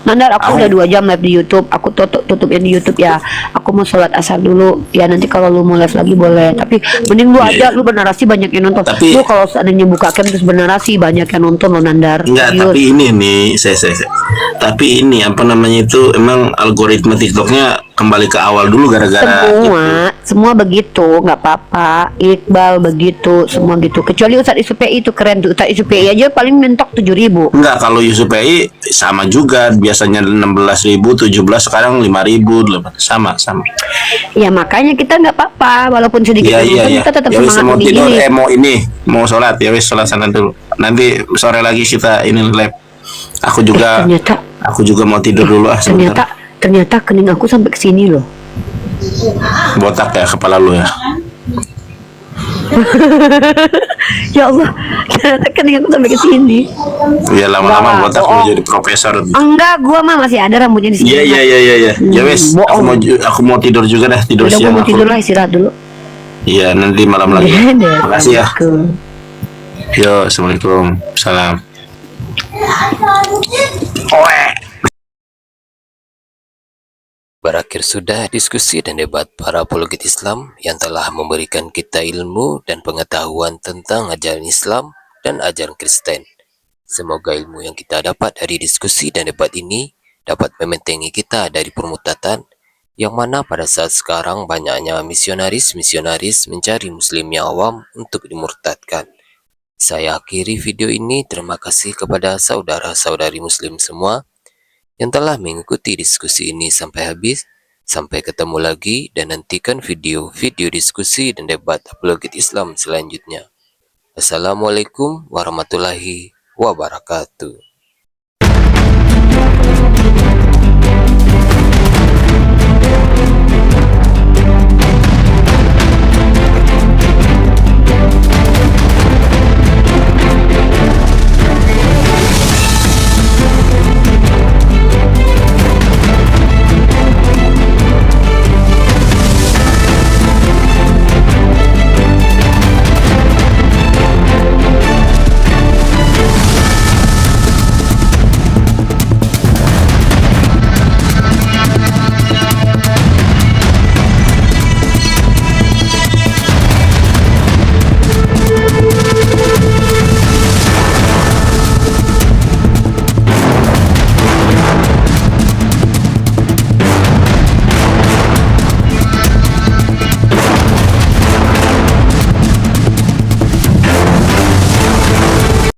Nandar, aku udah 2 jam live di YouTube. Aku tutup yang di YouTube ya. Aku mau sholat asar dulu. Ya nanti kalau lu mau live lagi boleh. Tapi mending lu aja, lu bernarasi banyak yang nonton. Tapi- Lu kalau seandainya buka cam terus bernarasi banyak yang nonton lo Nandar. Enggak, Serius. tapi ini nih, tapi ini apa namanya itu emang algoritma TikToknya kembali ke awal dulu gara-gara Semua begitu, nggak apa-apa. Iqbal begitu, semua gitu. Kecuali Ustadz ISUPI itu keren tuh. Ustadz ISUPI aja paling mentok 7.000. Enggak, kalau Yusuf PI sama juga, biasanya 16.000, 17, sekarang 5.000, sama. Ya makanya kita nggak apa-apa, walaupun sedikit Iya. nonton, kita tetap Ya wis, semangat mau lebih tidur, ini. mau sholat, ya wis sholat sana dulu. Nanti sore lagi kita ini live. Aku juga mau tidur dulu sebentar. Ternyata kening aku sampai ke sini loh. Botak ya kepala lu ya. Ya Allah, ternyata kening aku sampai ke sini. Ya lama-lama Enggak, botak lu bohong. jadi profesor. Enggak, gua mah masih ada rambutnya di sini. Iya. Ya wis, bohong. aku mau tidur juga dah, tidur Udah, gua siang. mau tidur lah, istirahat dulu. Iya, nanti malam lagi. Dadah, Makasih ya. Assalamualaikum. Yo, assalamualaikum. Salam. Berakhir sudah diskusi dan debat para apologet Islam yang telah memberikan kita ilmu dan pengetahuan tentang ajaran Islam dan ajaran Kristen. Semoga ilmu yang kita dapat dari diskusi dan debat ini dapat membentengi kita dari permutatan, yang mana pada saat sekarang banyaknya misionaris mencari muslim yang awam untuk dimurtadkan. Saya akhiri video ini. Terima kasih kepada saudara-saudari muslim semua yang telah mengikuti diskusi ini sampai habis. Sampai ketemu lagi dan nantikan video-video diskusi dan debat apologet Islam selanjutnya. Assalamualaikum warahmatullahi wabarakatuh.